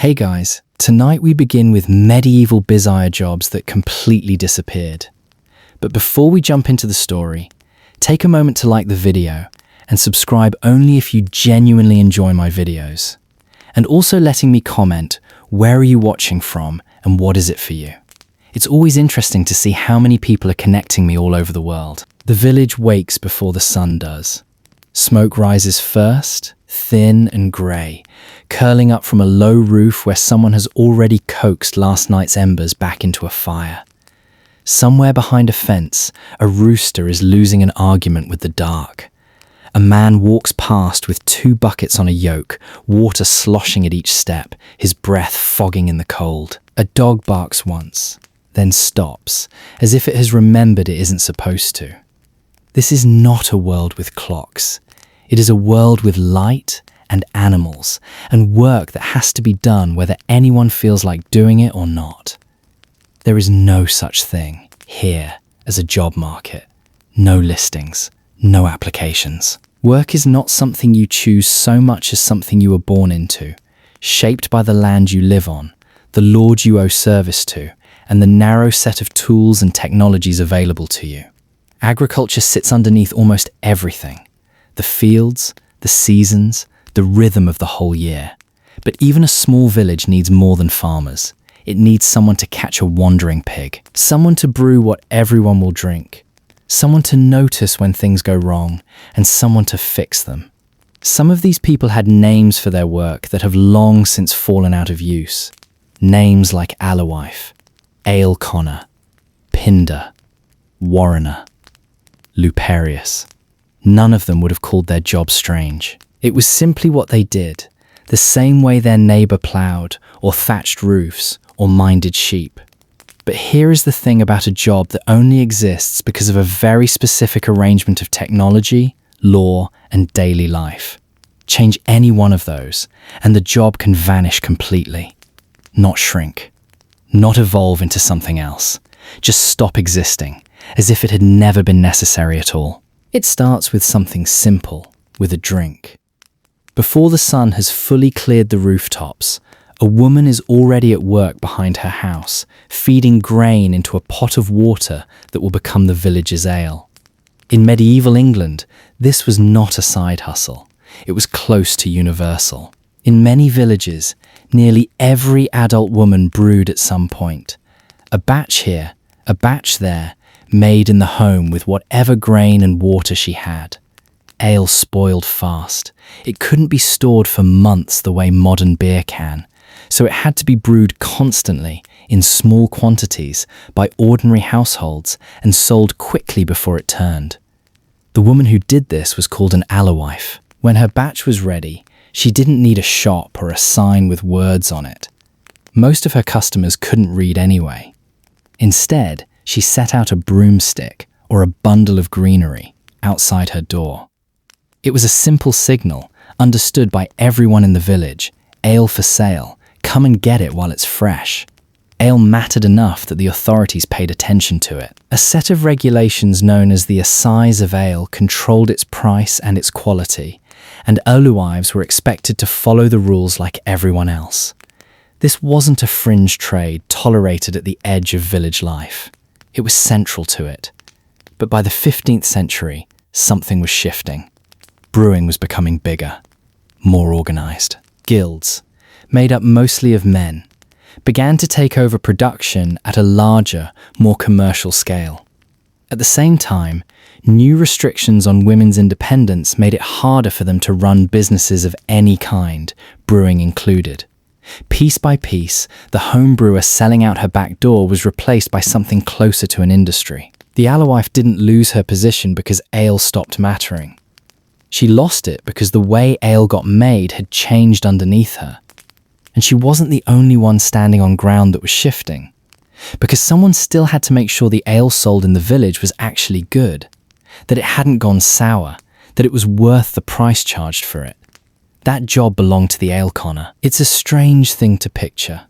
Hey guys, tonight we begin with medieval Bizzire jobs that completely disappeared. But before we jump into the story, take a moment to like the video and subscribe only if you genuinely enjoy my videos. And also letting me comment, where are you watching from and what is it for you? It's always interesting to see how many people are connecting me all over the world. The village wakes before the sun does. Smoke rises first, thin and grey, curling up from a low roof where someone has already coaxed last night's embers back into a fire. Somewhere behind a fence, a rooster is losing an argument with the dark. A man walks past with 2 buckets on a yoke, water sloshing at each step, his breath fogging in the cold. A dog barks once, then stops, as if it has remembered it isn't supposed to. This is not a world with clocks. It is a world with light and animals and work that has to be done whether anyone feels like doing it or not. There is no such thing here as a job market. No listings, no applications. Work is not something you choose so much as something you were born into, shaped by the land you live on, the Lord you owe service to, and the narrow set of tools and technologies available to you. Agriculture sits underneath almost everything. The fields, the seasons, the rhythm of the whole year. But even a small village needs more than farmers. It needs someone to catch a wandering pig, someone to brew what everyone will drink, someone to notice when things go wrong, and someone to fix them. Some of these people had names for their work that have long since fallen out of use. Names like Alewife, Ale Connor, Pinder, Warrener, Luperius. None of them would have called their job strange. It was simply what they did, the same way their neighbour ploughed, or thatched roofs, or minded sheep. But here is the thing about a job that only exists because of a very specific arrangement of technology, law, and daily life. Change any one of those, and the job can vanish completely. Not shrink. Not evolve into something else. Just stop existing, as if it had never been necessary at all. It starts with something simple, with a drink. Before the sun has fully cleared the rooftops, a woman is already at work behind her house, feeding grain into a pot of water that will become the village's ale. In medieval England, this was not a side hustle. It was close to universal. In many villages, nearly every adult woman brewed at some point. A batch here, a batch there, made in the home with whatever grain and water she had. Ale spoiled fast. It couldn't be stored for months the way modern beer can, so it had to be brewed constantly, in small quantities, by ordinary households and sold quickly before it turned. The woman who did this was called an alewife. When her batch was ready, she didn't need a shop or a sign with words on it. Most of her customers couldn't read anyway. Instead, she set out a broomstick or a bundle of greenery outside her door. It was a simple signal, understood by everyone in the village. Ale for sale. Come and get it while it's fresh. Ale mattered enough that the authorities paid attention to it. A set of regulations known as the Assize of Ale controlled its price and its quality, and alewives were expected to follow the rules like everyone else. This wasn't a fringe trade tolerated at the edge of village life. It was central to it. But by the 15th century, something was shifting. Brewing was becoming bigger, more organized. Guilds, made up mostly of men, began to take over production at a larger, more commercial scale. At the same time, new restrictions on women's independence made it harder for them to run businesses of any kind, brewing included. Piece by piece, the home brewer selling out her back door was replaced by something closer to an industry. The alewife didn't lose her position because ale stopped mattering. She lost it because the way ale got made had changed underneath her. And she wasn't the only one standing on ground that was shifting, because someone still had to make sure the ale sold in the village was actually good, that it hadn't gone sour, that it was worth the price charged for it. That job belonged to the ale conner. It's a strange thing to picture.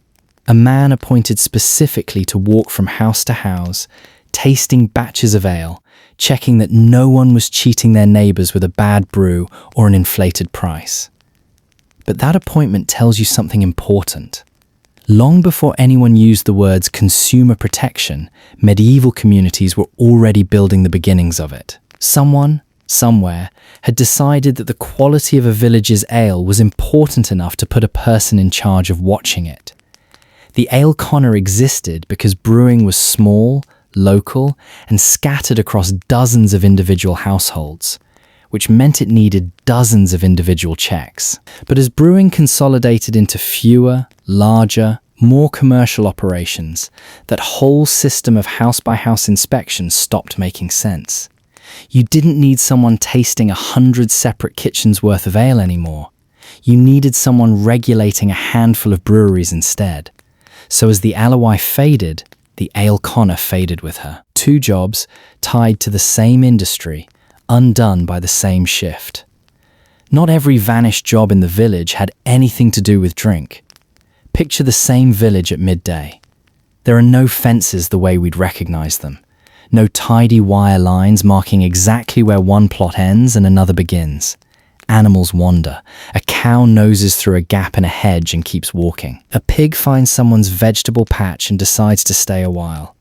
A man appointed specifically to walk from house to house, tasting batches of ale, checking that no one was cheating their neighbours with a bad brew or an inflated price. But that appointment tells you something important. Long before anyone used the words consumer protection, medieval communities were already building the beginnings of it. Someone, somewhere, had decided that the quality of a village's ale was important enough to put a person in charge of watching it. The ale conner existed because brewing was small, local, and scattered across dozens of individual households, which meant it needed dozens of individual checks. But as brewing consolidated into fewer, larger, more commercial operations, that whole system of house-by-house inspections stopped making sense. You didn't need someone tasting 100 separate kitchens worth of ale anymore. You needed someone regulating a handful of breweries instead. So as the alewife faded, the ale conner faded with her. Two jobs tied to the same industry, undone by the same shift. Not every vanished job in the village had anything to do with drink. Picture the same village at midday. There are no fences the way we'd recognize them. No tidy wire lines marking exactly where one plot ends and another begins. Animals wander. A cow noses through a gap in a hedge and keeps walking. A pig finds someone's vegetable patch and decides to stay a while.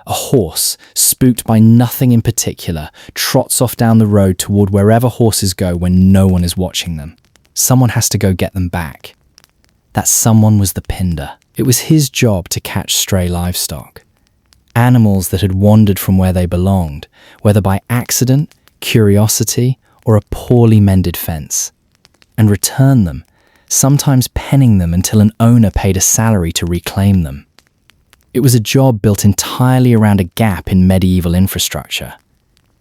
A horse, spooked by nothing in particular, trots off down the road toward wherever horses go when no one is watching them. Someone has to go get them back. That someone was the pinder. It was his job to catch stray livestock. Animals that had wandered from where they belonged, whether by accident, curiosity, or a poorly mended fence, and return them, sometimes penning them until an owner paid a salary to reclaim them. It was a job built entirely around a gap in medieval infrastructure.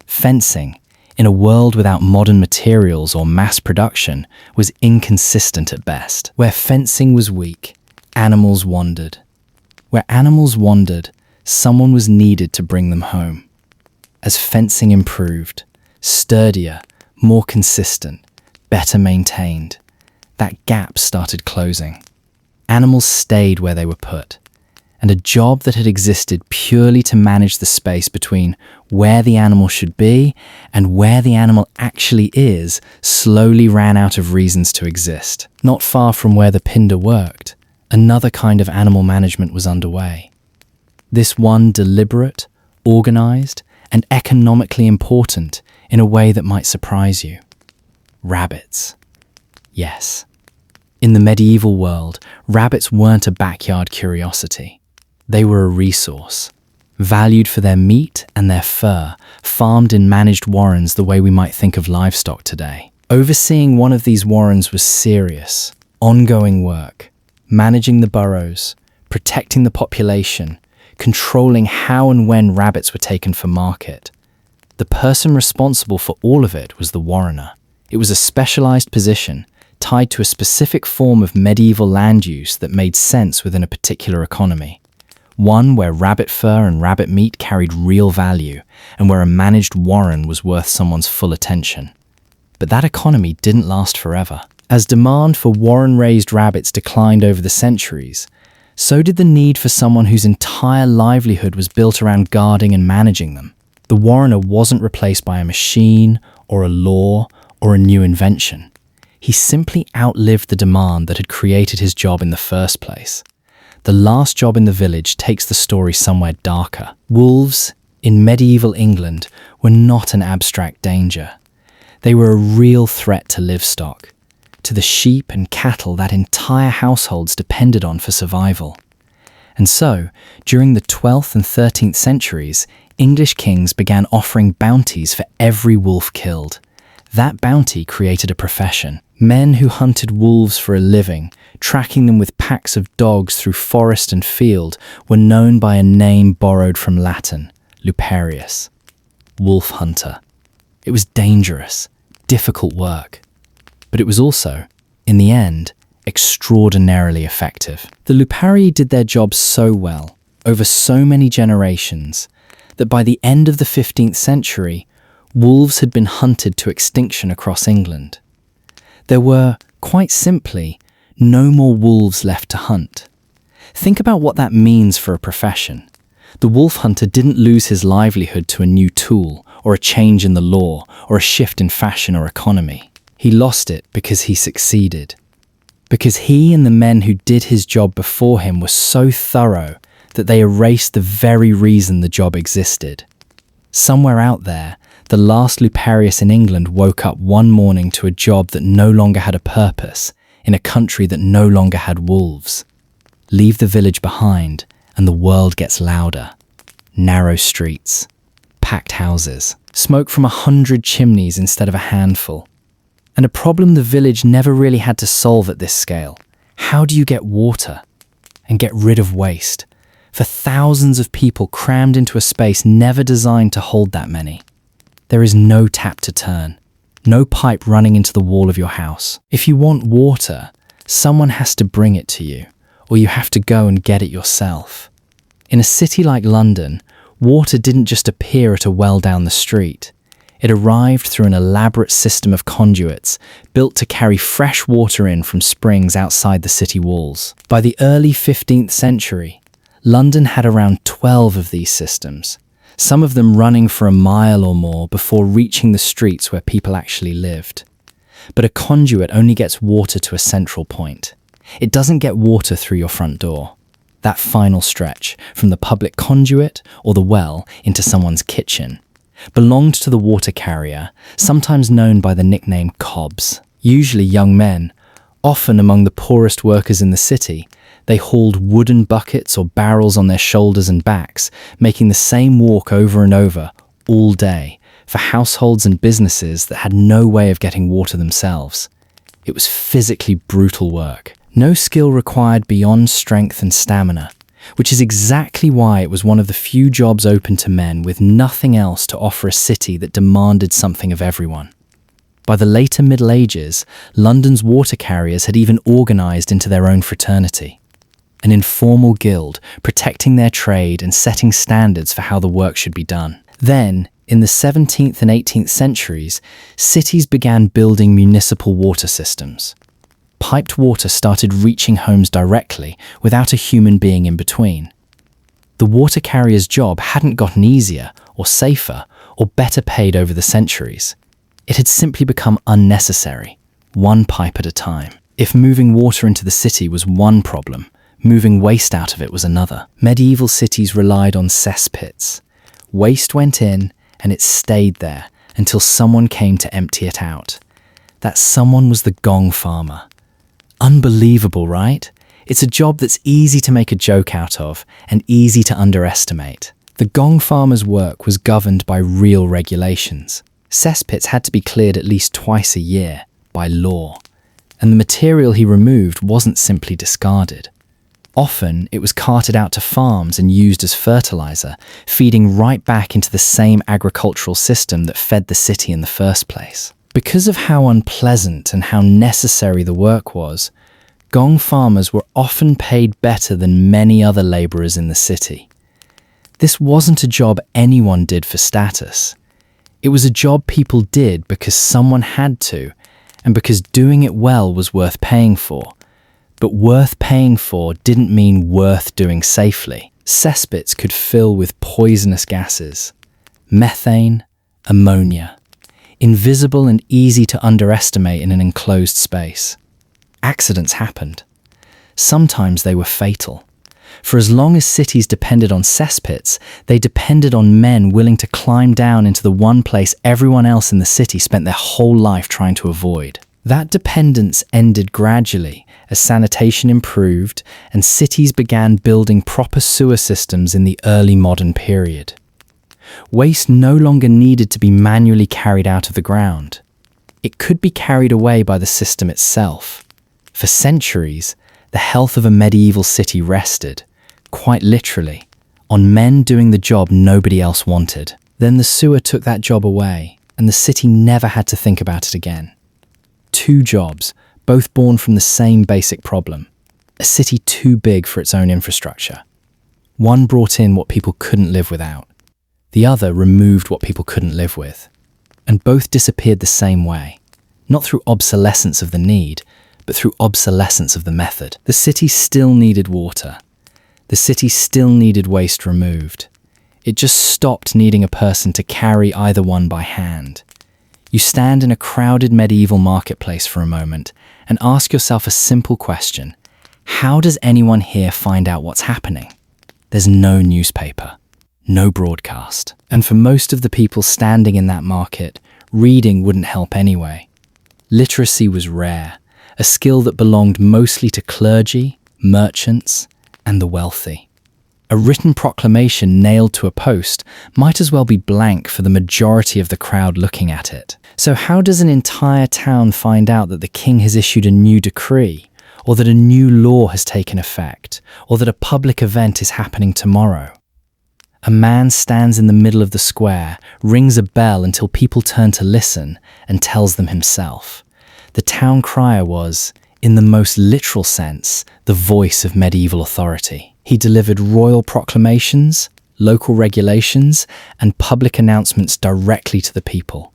Fencing, in a world without modern materials or mass production, was inconsistent at best. Where fencing was weak, animals wandered. Where animals wandered, someone was needed to bring them home. As fencing improved, sturdier, more consistent, better maintained, that gap started closing. Animals stayed where they were put, and a job that had existed purely to manage the space between where the animal should be and where the animal actually is slowly ran out of reasons to exist. Not far from where the pinder worked, another kind of animal management was underway. This one deliberate, organized, and economically important in a way that might surprise you. Rabbits. Yes. In the medieval world, rabbits weren't a backyard curiosity. They were a resource, valued for their meat and their fur, farmed in managed warrens the way we might think of livestock today. Overseeing one of these warrens was serious, ongoing work, managing the burrows, protecting the population, controlling how and when rabbits were taken for market. The person responsible for all of it was the warrener. It was a specialized position, tied to a specific form of medieval land use that made sense within a particular economy. One where rabbit fur and rabbit meat carried real value, and where a managed warren was worth someone's full attention. But that economy didn't last forever. As demand for warren-raised rabbits declined over the centuries, so did the need for someone whose entire livelihood was built around guarding and managing them. The warrener wasn't replaced by a machine, or a law, or a new invention. He simply outlived the demand that had created his job in the first place. The last job in the village takes the story somewhere darker. Wolves, in medieval England, were not an abstract danger. They were a real threat to livestock, to the sheep and cattle that entire households depended on for survival. And so, during the 12th and 13th centuries, English kings began offering bounties for every wolf killed. That bounty created a profession. Men who hunted wolves for a living, tracking them with packs of dogs through forest and field, were known by a name borrowed from Latin, luparius, wolf hunter. It was dangerous, difficult work. But it was also, in the end, extraordinarily effective. The luparii did their job so well, over so many generations, that by the end of the 15th century, wolves had been hunted to extinction across England. There were, quite simply, no more wolves left to hunt. Think about what that means for a profession. The wolf hunter didn't lose his livelihood to a new tool, or a change in the law, or a shift in fashion or economy. He lost it because he succeeded. because he and the men who did his job before him were so thorough that they erased the very reason the job existed. Somewhere out there, the last Luparius in England woke up one morning to a job that no longer had a purpose, in a country that no longer had wolves. Leave the village behind, and the world gets louder. Narrow streets, packed houses, smoke from 100 chimneys instead of a handful. And a problem the village never really had to solve at this scale. How do you get water and get rid of waste for thousands of people crammed into a space never designed to hold that many? There is no tap to turn, no pipe running into the wall of your house. If you want water, someone has to bring it to you, or you have to go and get it yourself. In a city like London, water didn't just appear at a well down the street. It arrived through an elaborate system of conduits built to carry fresh water in from springs outside the city walls. By the early 15th century, London had around 12 of these systems, some of them running for a mile or more before reaching the streets where people actually lived. But a conduit only gets water to a central point. It doesn't get water through your front door. That final stretch, from the public conduit or the well into someone's kitchen, belonged to the water carrier, sometimes known by the nickname cobs. Usually young men, often among the poorest workers in the city, they hauled wooden buckets or barrels on their shoulders and backs, making the same walk over and over, all day, for households and businesses that had no way of getting water themselves. It was physically brutal work. No skill required beyond strength and stamina, which is exactly why it was one of the few jobs open to men with nothing else to offer a city that demanded something of everyone. By the later Middle Ages, London's water carriers had even organised into their own fraternity, an informal guild protecting their trade and setting standards for how the work should be done. Then, in the 17th and 18th centuries, cities began building municipal water systems. Piped water started reaching homes directly without a human being in between. The water carrier's job hadn't gotten easier or safer or better paid over the centuries. It had simply become unnecessary, one pipe at a time. If moving water into the city was one problem, moving waste out of it was another. Medieval cities relied on cesspits. Waste went in and it stayed there until someone came to empty it out. That someone was the gong farmer. Unbelievable, right? It's a job that's easy to make a joke out of and easy to underestimate. The gong farmer's work was governed by real regulations. Cesspits had to be cleared at least twice a year, by law, and the material he removed wasn't simply discarded. Often, it was carted out to farms and used as fertilizer, feeding right back into the same agricultural system that fed the city in the first place. Because of how unpleasant and how necessary the work was, gong farmers were often paid better than many other labourers in the city. This wasn't a job anyone did for status. It was a job people did because someone had to, and because doing it well was worth paying for. But worth paying for didn't mean worth doing safely. Cesspits could fill with poisonous gases, methane, ammonia, invisible and easy to underestimate in an enclosed space. Accidents happened. Sometimes they were fatal. For as long as cities depended on cesspits, they depended on men willing to climb down into the one place everyone else in the city spent their whole life trying to avoid. That dependence ended gradually as sanitation improved and cities began building proper sewer systems in the early modern period. Waste no longer needed to be manually carried out of the ground. It could be carried away by the system itself. For centuries, the health of a medieval city rested, quite literally, on men doing the job nobody else wanted. Then the sewer took that job away, and the city never had to think about it again. Two jobs, both born from the same basic problem. A city too big for its own infrastructure. One brought in what people couldn't live without. The other removed what people couldn't live with. And both disappeared the same way, not through obsolescence of the need, but through obsolescence of the method. The city still needed water. The city still needed waste removed. It just stopped needing a person to carry either one by hand. You stand in a crowded medieval marketplace for a moment, and ask yourself a simple question. How does anyone here find out what's happening? There's no newspaper, no broadcast. And for most of the people standing in that market, reading wouldn't help anyway. Literacy was rare, a skill that belonged mostly to clergy, merchants, and the wealthy. A written proclamation nailed to a post might as well be blank for the majority of the crowd looking at it. So how does an entire town find out that the king has issued a new decree, or that a new law has taken effect, or that a public event is happening tomorrow? A man stands in the middle of the square, rings a bell until people turn to listen, and tells them himself. The town crier was, in the most literal sense, the voice of medieval authority. He delivered royal proclamations, local regulations, and public announcements directly to the people.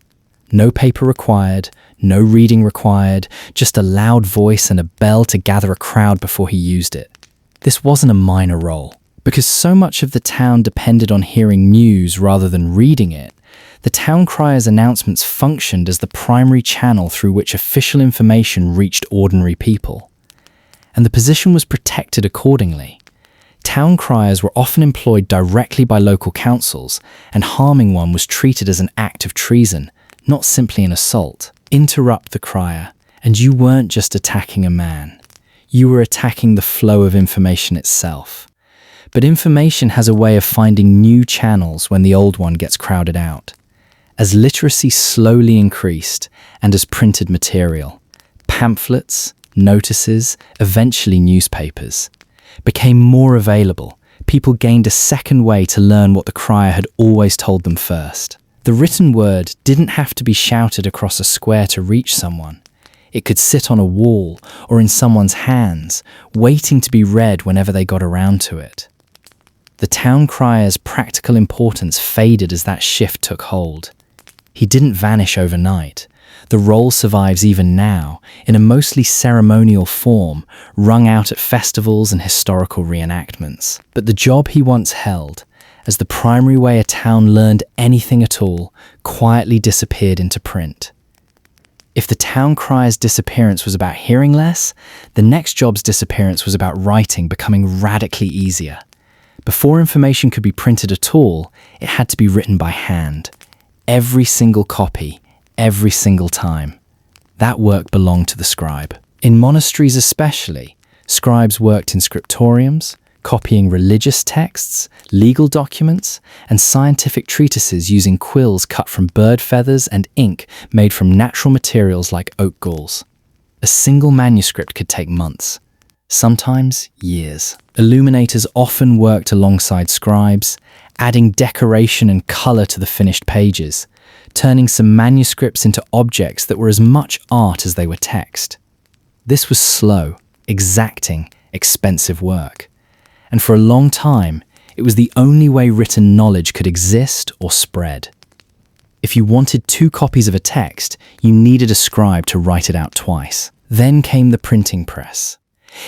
No paper required, no reading required, just a loud voice and a bell to gather a crowd before he used it. This wasn't a minor role. Because so much of the town depended on hearing news rather than reading it, the town crier's announcements functioned as the primary channel through which official information reached ordinary people. And the position was protected accordingly. Town criers were often employed directly by local councils, and harming one was treated as an act of treason, not simply an assault. Interrupt the crier, and you weren't just attacking a man. You were attacking the flow of information itself. But information has a way of finding new channels when the old one gets crowded out. As literacy slowly increased, and as printed material, pamphlets, notices, eventually newspapers, became more available, people gained a second way to learn what the crier had always told them first. The written word didn't have to be shouted across a square to reach someone. It could sit on a wall or in someone's hands, waiting to be read whenever they got around to it. The town crier's practical importance faded as that shift took hold. He didn't vanish overnight. The role survives even now, in a mostly ceremonial form, rung out at festivals and historical reenactments. But the job he once held, as the primary way a town learned anything at all, quietly disappeared into print. If the town crier's disappearance was about hearing less, the next job's disappearance was about writing becoming radically easier. Before information could be printed at all, it had to be written by hand. Every single copy, every single time. That work belonged to the scribe. In monasteries especially, scribes worked in scriptoriums, copying religious texts, legal documents, and scientific treatises using quills cut from bird feathers and ink made from natural materials like oak galls. A single manuscript could take months, sometimes years. Illuminators often worked alongside scribes, adding decoration and color to the finished pages, turning some manuscripts into objects that were as much art as they were text. This was slow, exacting, expensive work. And for a long time, it was the only way written knowledge could exist or spread. If you wanted 2 copies of a text, you needed a scribe to write it out twice. Then came the printing press.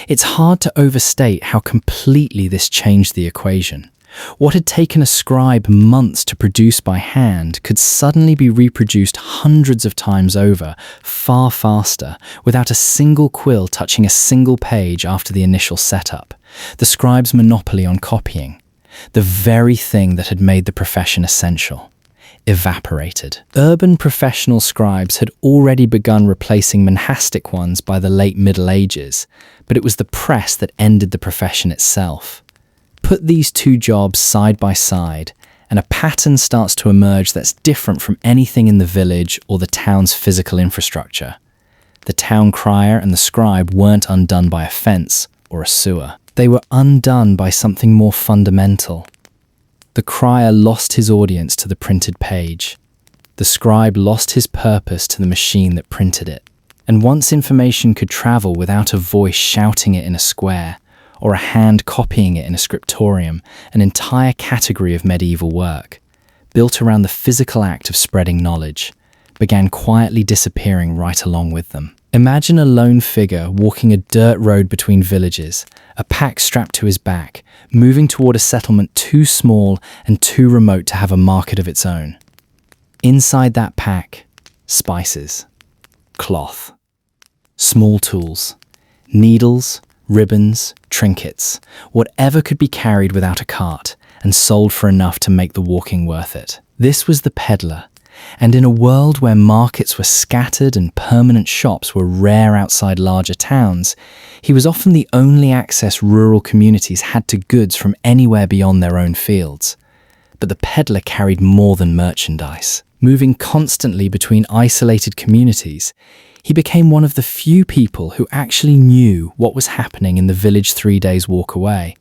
It's hard to overstate how completely this changed the equation. What had taken a scribe months to produce by hand could suddenly be reproduced hundreds of times over, far faster, without a single quill touching a single page after the initial setup. The scribe's monopoly on copying, the very thing that had made the profession essential, evaporated. Urban professional scribes had already begun replacing monastic ones by the late Middle Ages, but it was the press that ended the profession itself. Put these 2 jobs side by side, and a pattern starts to emerge that's different from anything in the village or the town's physical infrastructure. The town crier and the scribe weren't undone by a fence or a sewer. They were undone by something more fundamental. The crier lost his audience to the printed page. The scribe lost his purpose to the machine that printed it. And once information could travel without a voice shouting it in a square, or a hand copying it in a scriptorium, an entire category of medieval work, built around the physical act of spreading knowledge, began quietly disappearing right along with them. Imagine a lone figure walking a dirt road between villages, a pack strapped to his back, moving toward a settlement too small and too remote to have a market of its own. Inside that pack, spices, cloth, small tools, needles, ribbons, trinkets, whatever could be carried without a cart and sold for enough to make the walking worth it. This was the peddler, and in a world where markets were scattered and permanent shops were rare outside larger towns, he was often the only access rural communities had to goods from anywhere beyond their own fields. But the peddler carried more than merchandise. Moving constantly between isolated communities, he became one of the few people who actually knew what was happening in the village 3 days' walk away,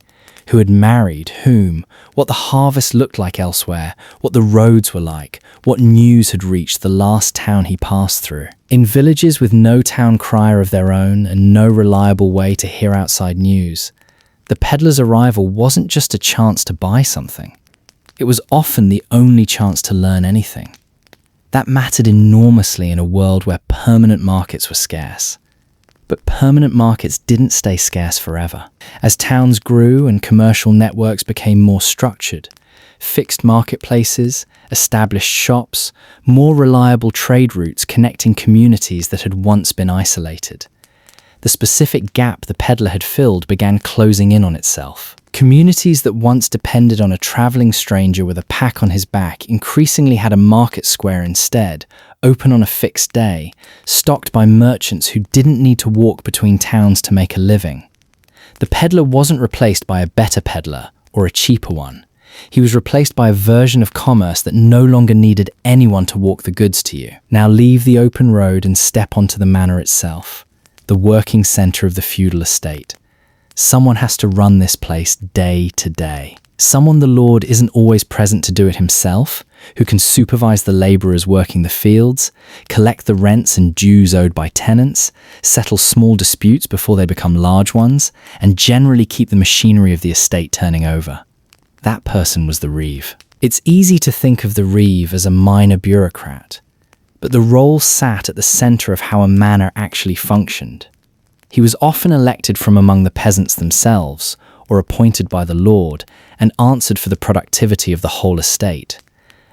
who had married whom, what the harvest looked like elsewhere, what the roads were like, what news had reached the last town he passed through. In villages with no town crier of their own and no reliable way to hear outside news, the peddler's arrival wasn't just a chance to buy something. It was often the only chance to learn anything. That mattered enormously in a world where permanent markets were scarce. But permanent markets didn't stay scarce forever. As towns grew and commercial networks became more structured, fixed marketplaces, established shops, more reliable trade routes connecting communities that had once been isolated. The specific gap the peddler had filled began closing in on itself. Communities that once depended on a traveling stranger with a pack on his back increasingly had a market square instead, open on a fixed day, stocked by merchants who didn't need to walk between towns to make a living. The peddler wasn't replaced by a better peddler or a cheaper one. He was replaced by a version of commerce that no longer needed anyone to walk the goods to you. Now leave the open road and step onto the manor itself, the working centre of the feudal estate. Someone has to run this place day to day. Someone the Lord isn't always present to do it himself, who can supervise the labourers working the fields, collect the rents and dues owed by tenants, settle small disputes before they become large ones, and generally keep the machinery of the estate turning over. That person was the reeve. It's easy to think of the reeve as a minor bureaucrat, but the role sat at the centre of how a manor actually functioned. He was often elected from among the peasants themselves, or appointed by the Lord, and answered for the productivity of the whole estate.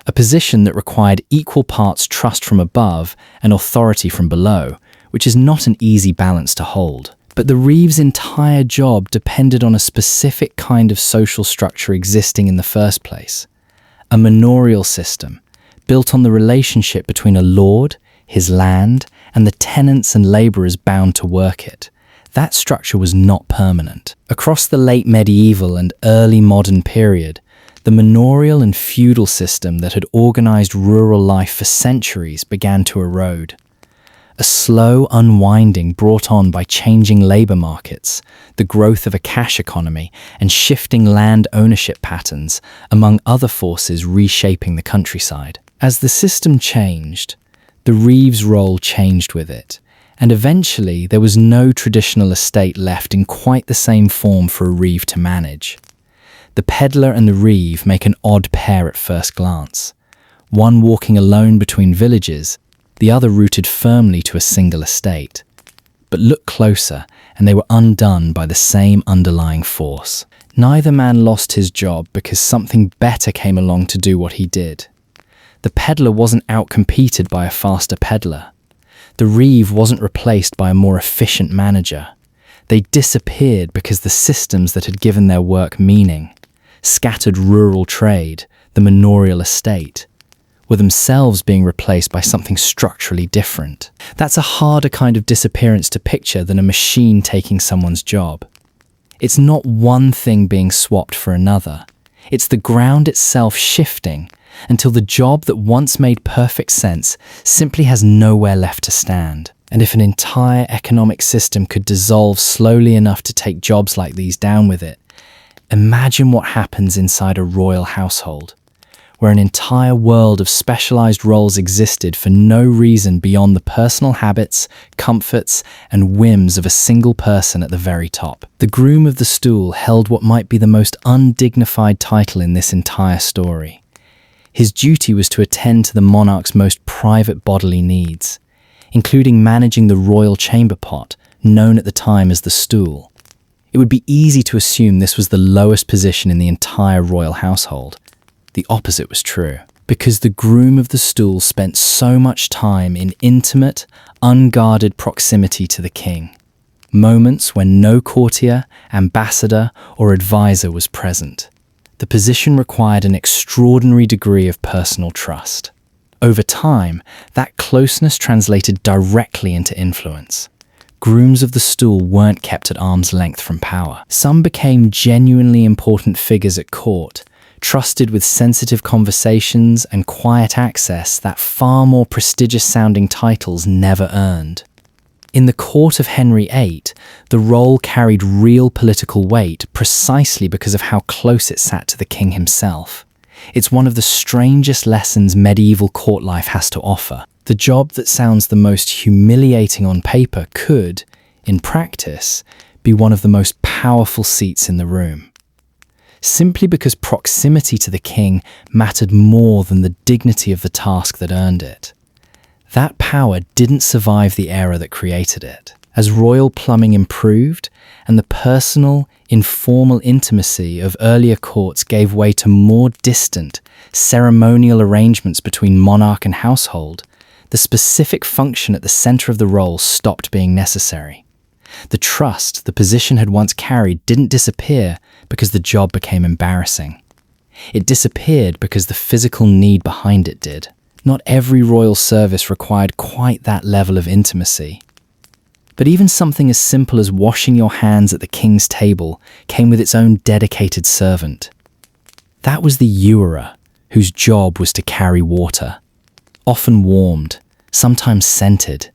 A position that required equal parts trust from above and authority from below, which is not an easy balance to hold. But the reeve's entire job depended on a specific kind of social structure existing in the first place. A manorial system, built on the relationship between a lord, his land, and the tenants and labourers bound to work it. That structure was not permanent. Across the late medieval and early modern period, the manorial and feudal system that had organised rural life for centuries began to erode. A slow unwinding brought on by changing labour markets, the growth of a cash economy, and shifting land ownership patterns, among other forces reshaping the countryside. As the system changed, the reeve's role changed with it, and eventually there was no traditional estate left in quite the same form for a reeve to manage. The peddler and the reeve make an odd pair at first glance, one walking alone between villages, the other rooted firmly to a single estate. But look closer, and they were undone by the same underlying force. Neither man lost his job because something better came along to do what he did. The peddler wasn't outcompeted by a faster peddler. The reeve wasn't replaced by a more efficient manager. They disappeared because the systems that had given their work meaning, scattered rural trade, the manorial estate, were themselves being replaced by something structurally different. That's a harder kind of disappearance to picture than a machine taking someone's job. It's not one thing being swapped for another. It's the ground itself shifting until the job that once made perfect sense simply has nowhere left to stand. And if an entire economic system could dissolve slowly enough to take jobs like these down with it, imagine what happens inside a royal household, where an entire world of specialized roles existed for no reason beyond the personal habits, comforts, and whims of a single person at the very top. The groom of the stool held what might be the most undignified title in this entire story. His duty was to attend to the monarch's most private bodily needs, including managing the royal chamber pot, known at the time as the stool. It would be easy to assume this was the lowest position in the entire royal household. The opposite was true. Because the groom of the stool spent so much time in intimate, unguarded proximity to the king. Moments when no courtier, ambassador, or advisor was present. The position required an extraordinary degree of personal trust. Over time, that closeness translated directly into influence. Grooms of the stool weren't kept at arm's length from power. Some became genuinely important figures at court, trusted with sensitive conversations and quiet access that far more prestigious-sounding titles never earned. In the court of Henry VIII, the role carried real political weight precisely because of how close it sat to the king himself. It's one of the strangest lessons medieval court life has to offer. The job that sounds the most humiliating on paper could, in practice, be one of the most powerful seats in the room. Simply because proximity to the king mattered more than the dignity of the task that earned it. That power didn't survive the era that created it. As royal plumbing improved and the personal, informal intimacy of earlier courts gave way to more distant, ceremonial arrangements between monarch and household, the specific function at the center of the role stopped being necessary. The trust the position had once carried didn't disappear because the job became embarrassing. It disappeared because the physical need behind it did. Not every royal service required quite that level of intimacy. But even something as simple as washing your hands at the king's table came with its own dedicated servant. That was the ewerer, whose job was to carry water, often warmed, sometimes scented,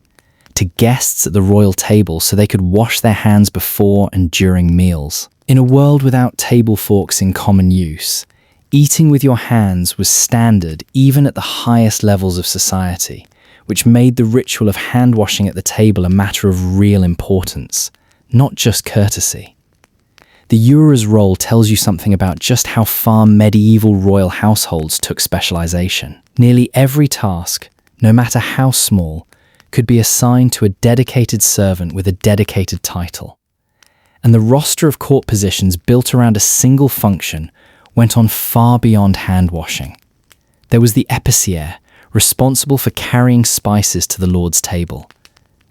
to guests at the royal table so they could wash their hands before and during meals. In a world without table forks in common use, eating with your hands was standard even at the highest levels of society, which made the ritual of hand-washing at the table a matter of real importance, not just courtesy. The ewerer's role tells you something about just how far medieval royal households took specialization. Nearly every task, no matter how small, could be assigned to a dedicated servant with a dedicated title. And the roster of court positions built around a single function went on far beyond hand-washing. There was the épicier, responsible for carrying spices to the Lord's table,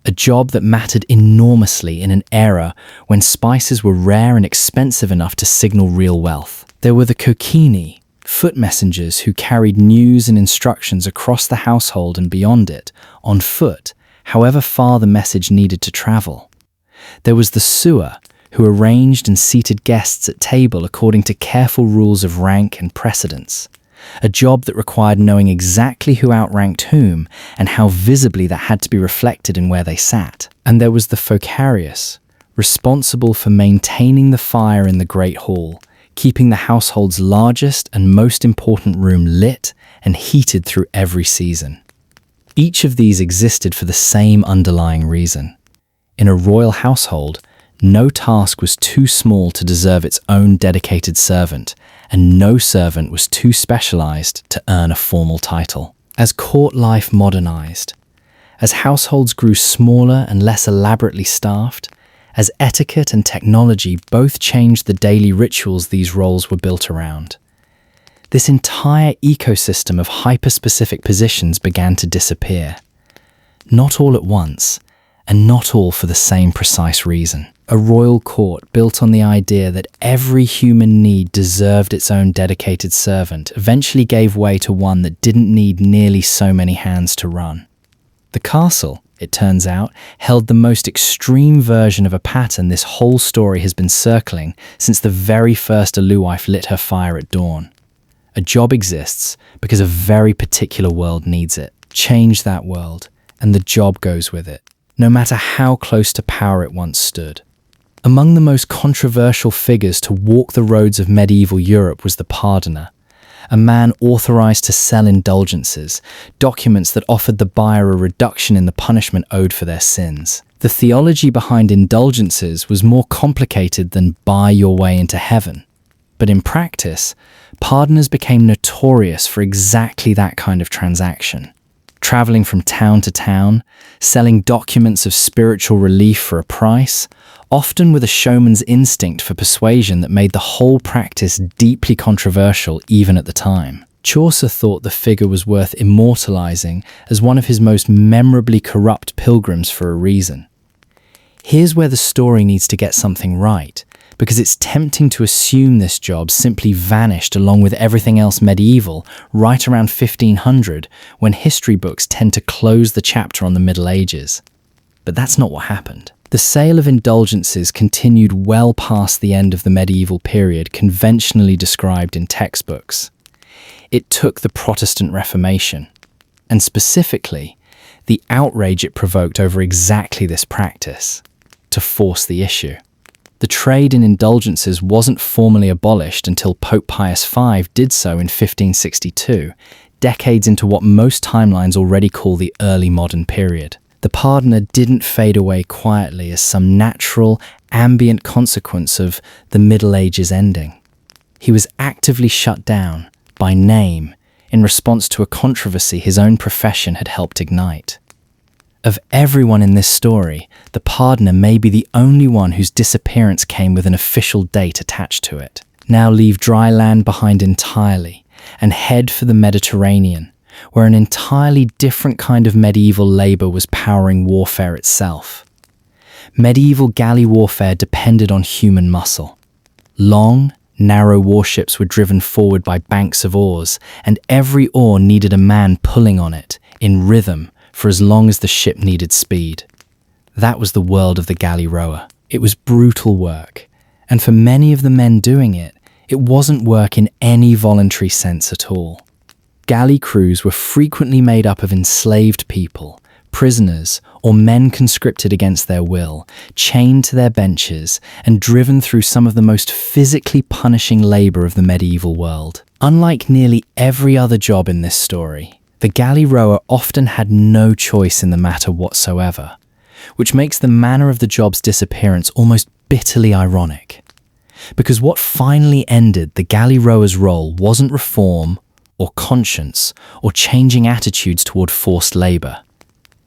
a job that mattered enormously in an era when spices were rare and expensive enough to signal real wealth. There were the cocchini, foot messengers who carried news and instructions across the household and beyond it, on foot, however far the message needed to travel. There was the sewer, who arranged and seated guests at table according to careful rules of rank and precedence, a job that required knowing exactly who outranked whom and how visibly that had to be reflected in where they sat. And there was the focarius, responsible for maintaining the fire in the Great Hall, keeping the household's largest and most important room lit and heated through every season. Each of these existed for the same underlying reason. In a royal household, no task was too small to deserve its own dedicated servant, and no servant was too specialized to earn a formal title. As court life modernized, as households grew smaller and less elaborately staffed, as etiquette and technology both changed the daily rituals these roles were built around, this entire ecosystem of hyper-specific positions began to disappear. Not all at once, and not all for the same precise reason. A royal court built on the idea that every human need deserved its own dedicated servant eventually gave way to one that didn't need nearly so many hands to run. The castle, it turns out, held the most extreme version of a pattern this whole story has been circling since the very first Alewife lit her fire at dawn. A job exists because a very particular world needs it. Change that world, and the job goes with it, no matter how close to power it once stood. Among the most controversial figures to walk the roads of medieval Europe was the pardoner, a man authorized to sell indulgences, documents that offered the buyer a reduction in the punishment owed for their sins. The theology behind indulgences was more complicated than buy your way into heaven. But in practice, pardoners became notorious for exactly that kind of transaction. Traveling from town to town, selling documents of spiritual relief for a price, often with a showman's instinct for persuasion that made the whole practice deeply controversial even at the time. Chaucer thought the figure was worth immortalizing as one of his most memorably corrupt pilgrims for a reason. Here's where the story needs to get something right, because it's tempting to assume this job simply vanished along with everything else medieval right around 1500, when history books tend to close the chapter on the Middle Ages. But that's not what happened. The sale of indulgences continued well past the end of the medieval period conventionally described in textbooks. It took the Protestant Reformation, and specifically, the outrage it provoked over exactly this practice, to force the issue. The trade in indulgences wasn't formally abolished until Pope Pius V did so in 1562, decades into what most timelines already call the early modern period. The pardoner didn't fade away quietly as some natural, ambient consequence of the Middle Ages ending. He was actively shut down, by name, in response to a controversy his own profession had helped ignite. Of everyone in this story, the pardoner may be the only one whose disappearance came with an official date attached to it. Now leave dry land behind entirely and head for the Mediterranean, where an entirely different kind of medieval labor was powering warfare itself. Medieval galley warfare depended on human muscle. Long, narrow warships were driven forward by banks of oars, and every oar needed a man pulling on it, in rhythm, for as long as the ship needed speed. That was the world of the galley rower. It was brutal work, and for many of the men doing it, it wasn't work in any voluntary sense at all. Galley crews were frequently made up of enslaved people, prisoners, or men conscripted against their will, chained to their benches, and driven through some of the most physically punishing labor of the medieval world. Unlike nearly every other job in this story, the galley rower often had no choice in the matter whatsoever, which makes the manner of the job's disappearance almost bitterly ironic. Because what finally ended the galley rower's role wasn't reform, or conscience, or changing attitudes toward forced labor.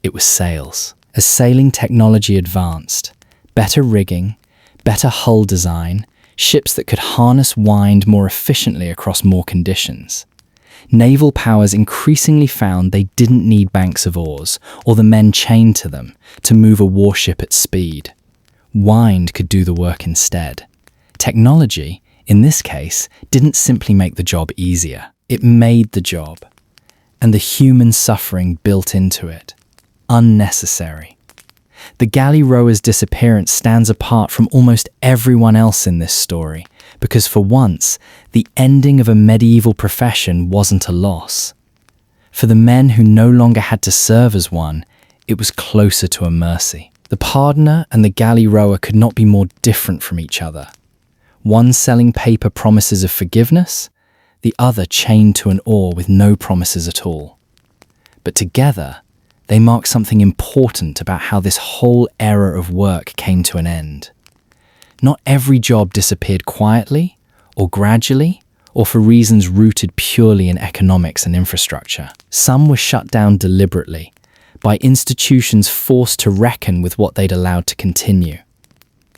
It was sails. As sailing technology advanced, better rigging, better hull design, ships that could harness wind more efficiently across more conditions. Naval powers increasingly found they didn't need banks of oars, or the men chained to them, to move a warship at speed. Wind could do the work instead. Technology, in this case, didn't simply make the job easier. It made the job, and the human suffering built into it, unnecessary. The galley rower's disappearance stands apart from almost everyone else in this story, because for once, the ending of a medieval profession wasn't a loss. For the men who no longer had to serve as one, it was closer to a mercy. The pardoner and the galley rower could not be more different from each other. One selling paper promises of forgiveness, the other chained to an oar with no promises at all. But together, they mark something important about how this whole era of work came to an end. Not every job disappeared quietly, or gradually, or for reasons rooted purely in economics and infrastructure. Some were shut down deliberately, by institutions forced to reckon with what they'd allowed to continue.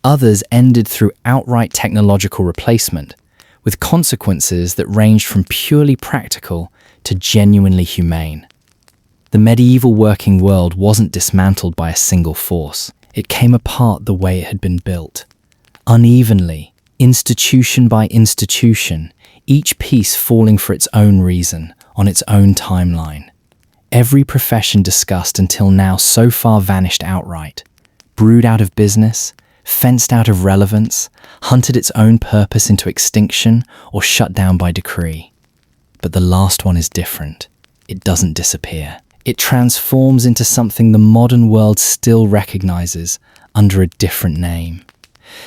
Others ended through outright technological replacement, with consequences that ranged from purely practical to genuinely humane. The medieval working world wasn't dismantled by a single force. It came apart the way it had been built. Unevenly, institution by institution, each piece falling for its own reason, on its own timeline. Every profession discussed until now so far vanished outright, brewed out of business, fenced out of relevance, hunted its own purpose into extinction, or shut down by decree. But the last one is different. It doesn't disappear. It transforms into something the modern world still recognizes under a different name.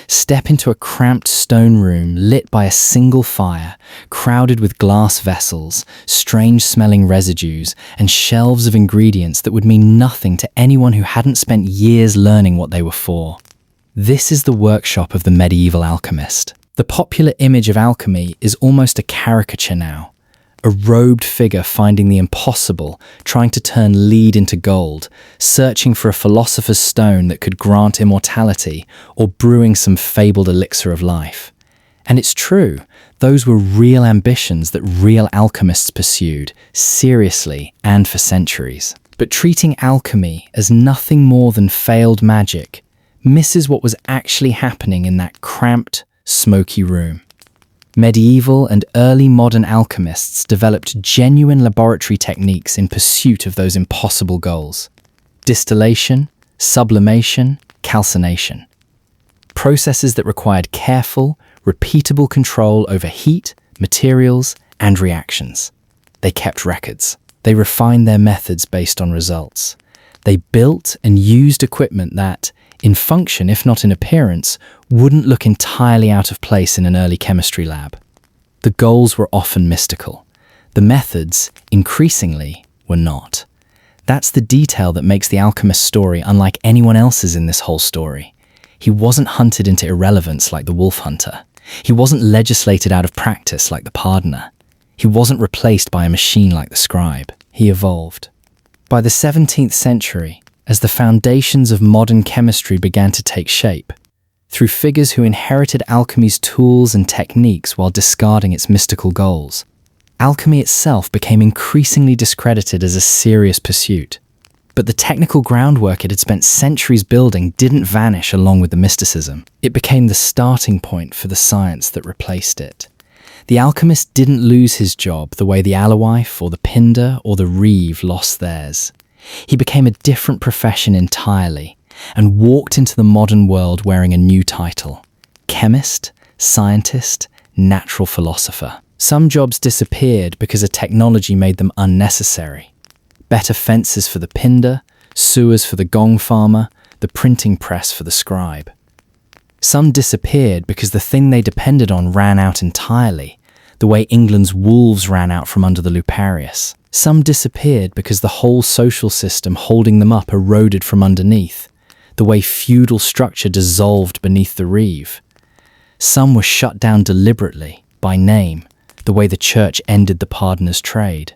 Step into a cramped stone room lit by a single fire, crowded with glass vessels, strange-smelling residues, and shelves of ingredients that would mean nothing to anyone who hadn't spent years learning what they were for. This is the workshop of the medieval alchemist. The popular image of alchemy is almost a caricature now. A robed figure finding the impossible, trying to turn lead into gold, searching for a philosopher's stone that could grant immortality, or brewing some fabled elixir of life. And it's true, those were real ambitions that real alchemists pursued, seriously and for centuries. But treating alchemy as nothing more than failed magic misses what was actually happening in that cramped, smoky room. Medieval and early modern alchemists developed genuine laboratory techniques in pursuit of those impossible goals: distillation, sublimation, calcination. Processes that required careful, repeatable control over heat, materials, and reactions. They kept records. They refined their methods based on results. They built and used equipment that, in function if not in appearance, wouldn't look entirely out of place in an early chemistry lab. The goals were often mystical. The methods, increasingly, were not. That's the detail that makes the alchemist's story unlike anyone else's in this whole story. He wasn't hunted into irrelevance like the wolf hunter. He wasn't legislated out of practice like the pardoner. He wasn't replaced by a machine like the scribe. He evolved. By the 17th century, as the foundations of modern chemistry began to take shape, through figures who inherited alchemy's tools and techniques while discarding its mystical goals, alchemy itself became increasingly discredited as a serious pursuit. But the technical groundwork it had spent centuries building didn't vanish along with the mysticism. It became the starting point for the science that replaced it. The alchemist didn't lose his job the way the alewife or the pinder or the reeve lost theirs. He became a different profession entirely and walked into the modern world wearing a new title: chemist, scientist, natural philosopher. Some jobs disappeared because a technology made them unnecessary. Better fences for the pinder, sewers for the gong farmer, the printing press for the scribe. Some disappeared because the thing they depended on ran out entirely, the way England's wolves ran out from under the Luparius. Some disappeared because the whole social system holding them up eroded from underneath, the way feudal structure dissolved beneath the reeve. Some were shut down deliberately, by name, the way the church ended the pardoner's trade.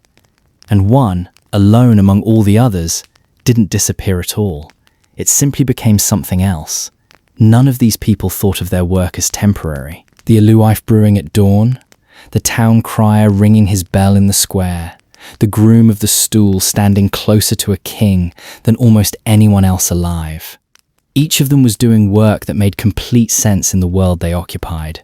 And one, alone among all the others, didn't disappear at all. It simply became something else. None of these people thought of their work as temporary. The alewife brewing at dawn, the town crier ringing his bell in the square, the groom of the stool standing closer to a king than almost anyone else alive. Each of them was doing work that made complete sense in the world they occupied.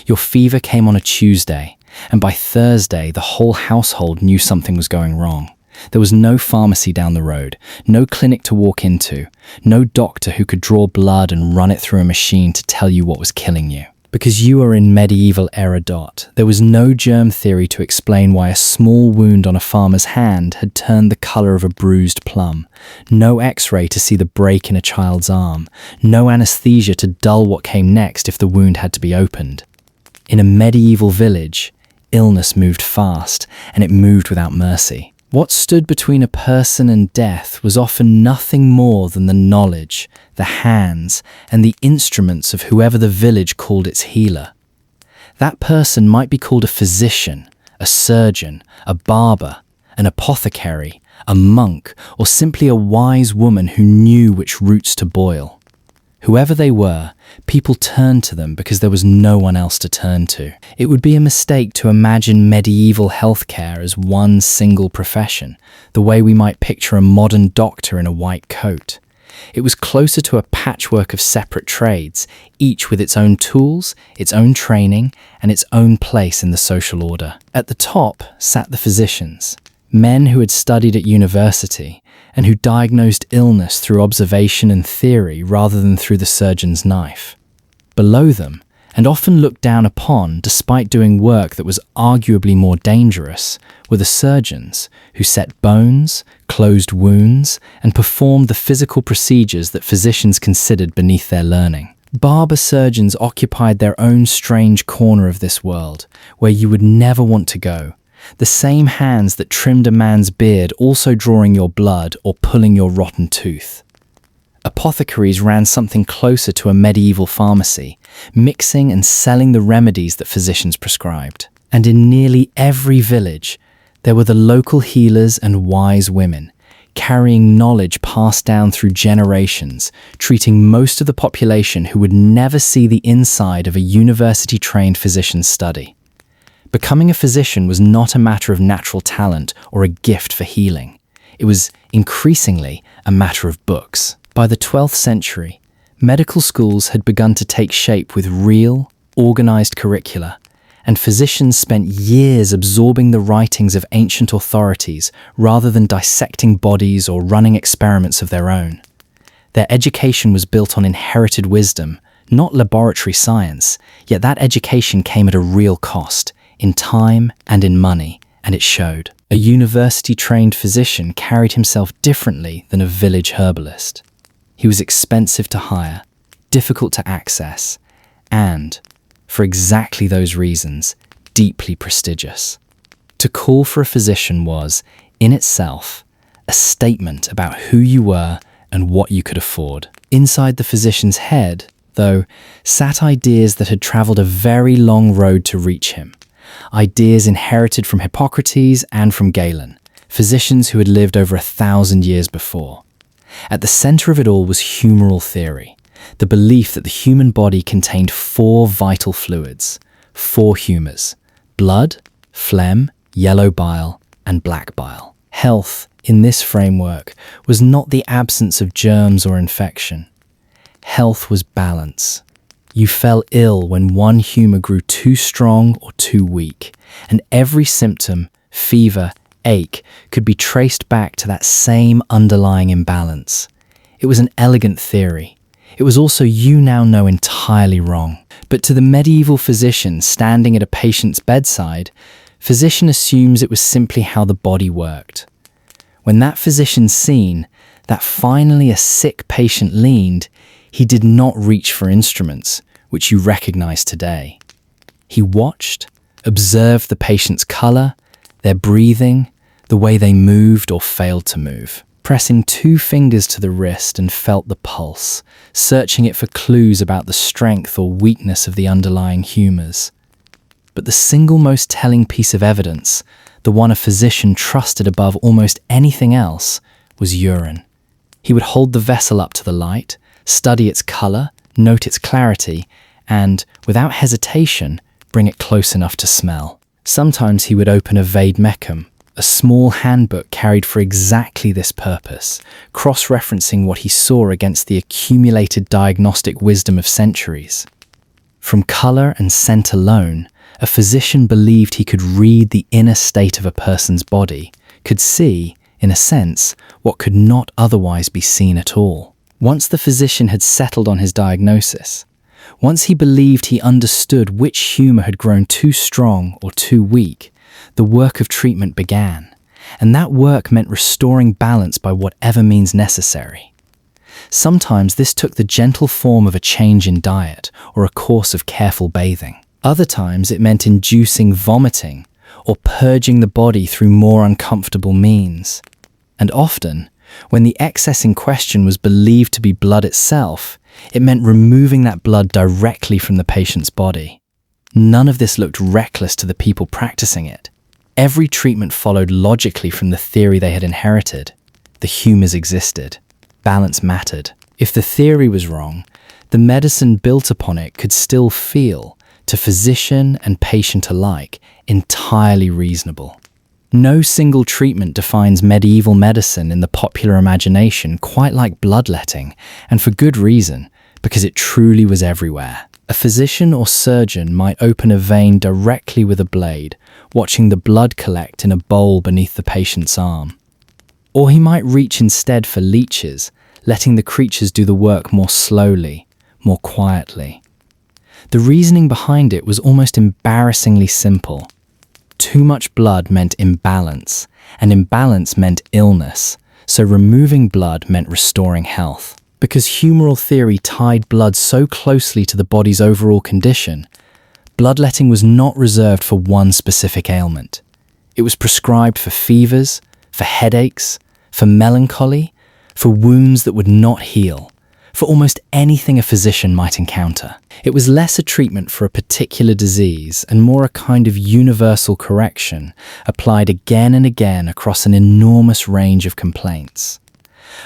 Your fever came on a Tuesday, and by Thursday the whole household knew something was going wrong. There was no pharmacy down the road, no clinic to walk into, no doctor who could draw blood and run it through a machine to tell you what was killing you. Because you are in medieval era. There was no germ theory to explain why a small wound on a farmer's hand had turned the colour of a bruised plum, no x-ray to see the break in a child's arm, no anaesthesia to dull what came next if the wound had to be opened. In a medieval village, illness moved fast, and it moved without mercy. What stood between a person and death was often nothing more than the knowledge, the hands, and the instruments of whoever the village called its healer. That person might be called a physician, a surgeon, a barber, an apothecary, a monk, or simply a wise woman who knew which roots to boil. Whoever they were, people turned to them because there was no one else to turn to. It would be a mistake to imagine medieval healthcare as one single profession, the way we might picture a modern doctor in a white coat. It was closer to a patchwork of separate trades, each with its own tools, its own training, and its own place in the social order. At the top sat the physicians, men who had studied at university, and who diagnosed illness through observation and theory rather than through the surgeon's knife. Below them, and often looked down upon despite doing work that was arguably more dangerous, were the surgeons who set bones, closed wounds, and performed the physical procedures that physicians considered beneath their learning. Barber surgeons occupied their own strange corner of this world, where you would never want to go. The same hands that trimmed a man's beard also drawing your blood or pulling your rotten tooth. Apothecaries ran something closer to a medieval pharmacy, mixing and selling the remedies that physicians prescribed. And in nearly every village, there were the local healers and wise women, carrying knowledge passed down through generations, treating most of the population who would never see the inside of a university-trained physician's study. Becoming a physician was not a matter of natural talent or a gift for healing. It was increasingly a matter of books. By the 12th century, medical schools had begun to take shape with real, organized curricula, and physicians spent years absorbing the writings of ancient authorities rather than dissecting bodies or running experiments of their own. Their education was built on inherited wisdom, not laboratory science, yet that education came at a real cost, in time and in money, and it showed. A university-trained physician carried himself differently than a village herbalist. He was expensive to hire, difficult to access, and, for exactly those reasons, deeply prestigious. To call for a physician was, in itself, a statement about who you were and what you could afford. Inside the physician's head, though, sat ideas that had traveled a very long road to reach him. Ideas inherited from Hippocrates and from Galen, physicians who had lived over 1,000 years before. At the center of it all was humoral theory, the belief that the human body contained 4 vital fluids, 4 humors: blood, phlegm, yellow bile, and black bile. Health, in this framework, was not the absence of germs or infection. Health was balance. You fell ill when one humor grew too strong or too weak, and every symptom, fever, ache, could be traced back to that same underlying imbalance. It was an elegant theory. It was also, you now know, entirely wrong. But to the medieval physician standing at a patient's bedside, physician assumes it was simply how the body worked. When that physician's seen that finally a sick patient leaned, he did not reach for instruments, which you recognize today. He watched, observed the patient's color, their breathing, the way they moved or failed to move. Pressing 2 fingers to the wrist and felt the pulse, searching it for clues about the strength or weakness of the underlying humors. But the single most telling piece of evidence, the one a physician trusted above almost anything else, was urine. He would hold the vessel up to the light, study its color, note its clarity, and, without hesitation, bring it close enough to smell. Sometimes he would open a vade-mecum, a small handbook carried for exactly this purpose, cross-referencing what he saw against the accumulated diagnostic wisdom of centuries. From color and scent alone, a physician believed he could read the inner state of a person's body, could see, in a sense, what could not otherwise be seen at all. Once the physician had settled on his diagnosis, once he believed he understood which humor had grown too strong or too weak, the work of treatment began, and that work meant restoring balance by whatever means necessary. Sometimes this took the gentle form of a change in diet or a course of careful bathing. Other times it meant inducing vomiting or purging the body through more uncomfortable means. And often, when the excess in question was believed to be blood itself, it meant removing that blood directly from the patient's body. None of this looked reckless to the people practicing it. Every treatment followed logically from the theory they had inherited. The humors existed. Balance mattered. If the theory was wrong, the medicine built upon it could still feel, to physician and patient alike, entirely reasonable. No single treatment defines medieval medicine in the popular imagination quite like bloodletting, and for good reason, because it truly was everywhere. A physician or surgeon might open a vein directly with a blade, watching the blood collect in a bowl beneath the patient's arm. Or he might reach instead for leeches, letting the creatures do the work more slowly, more quietly. The reasoning behind it was almost embarrassingly simple. Too much blood meant imbalance, and imbalance meant illness, so removing blood meant restoring health. Because humoral theory tied blood so closely to the body's overall condition, bloodletting was not reserved for one specific ailment. It was prescribed for fevers, for headaches, for melancholy, for wounds that would not heal, for almost anything a physician might encounter. It was less a treatment for a particular disease and more a kind of universal correction applied again and again across an enormous range of complaints.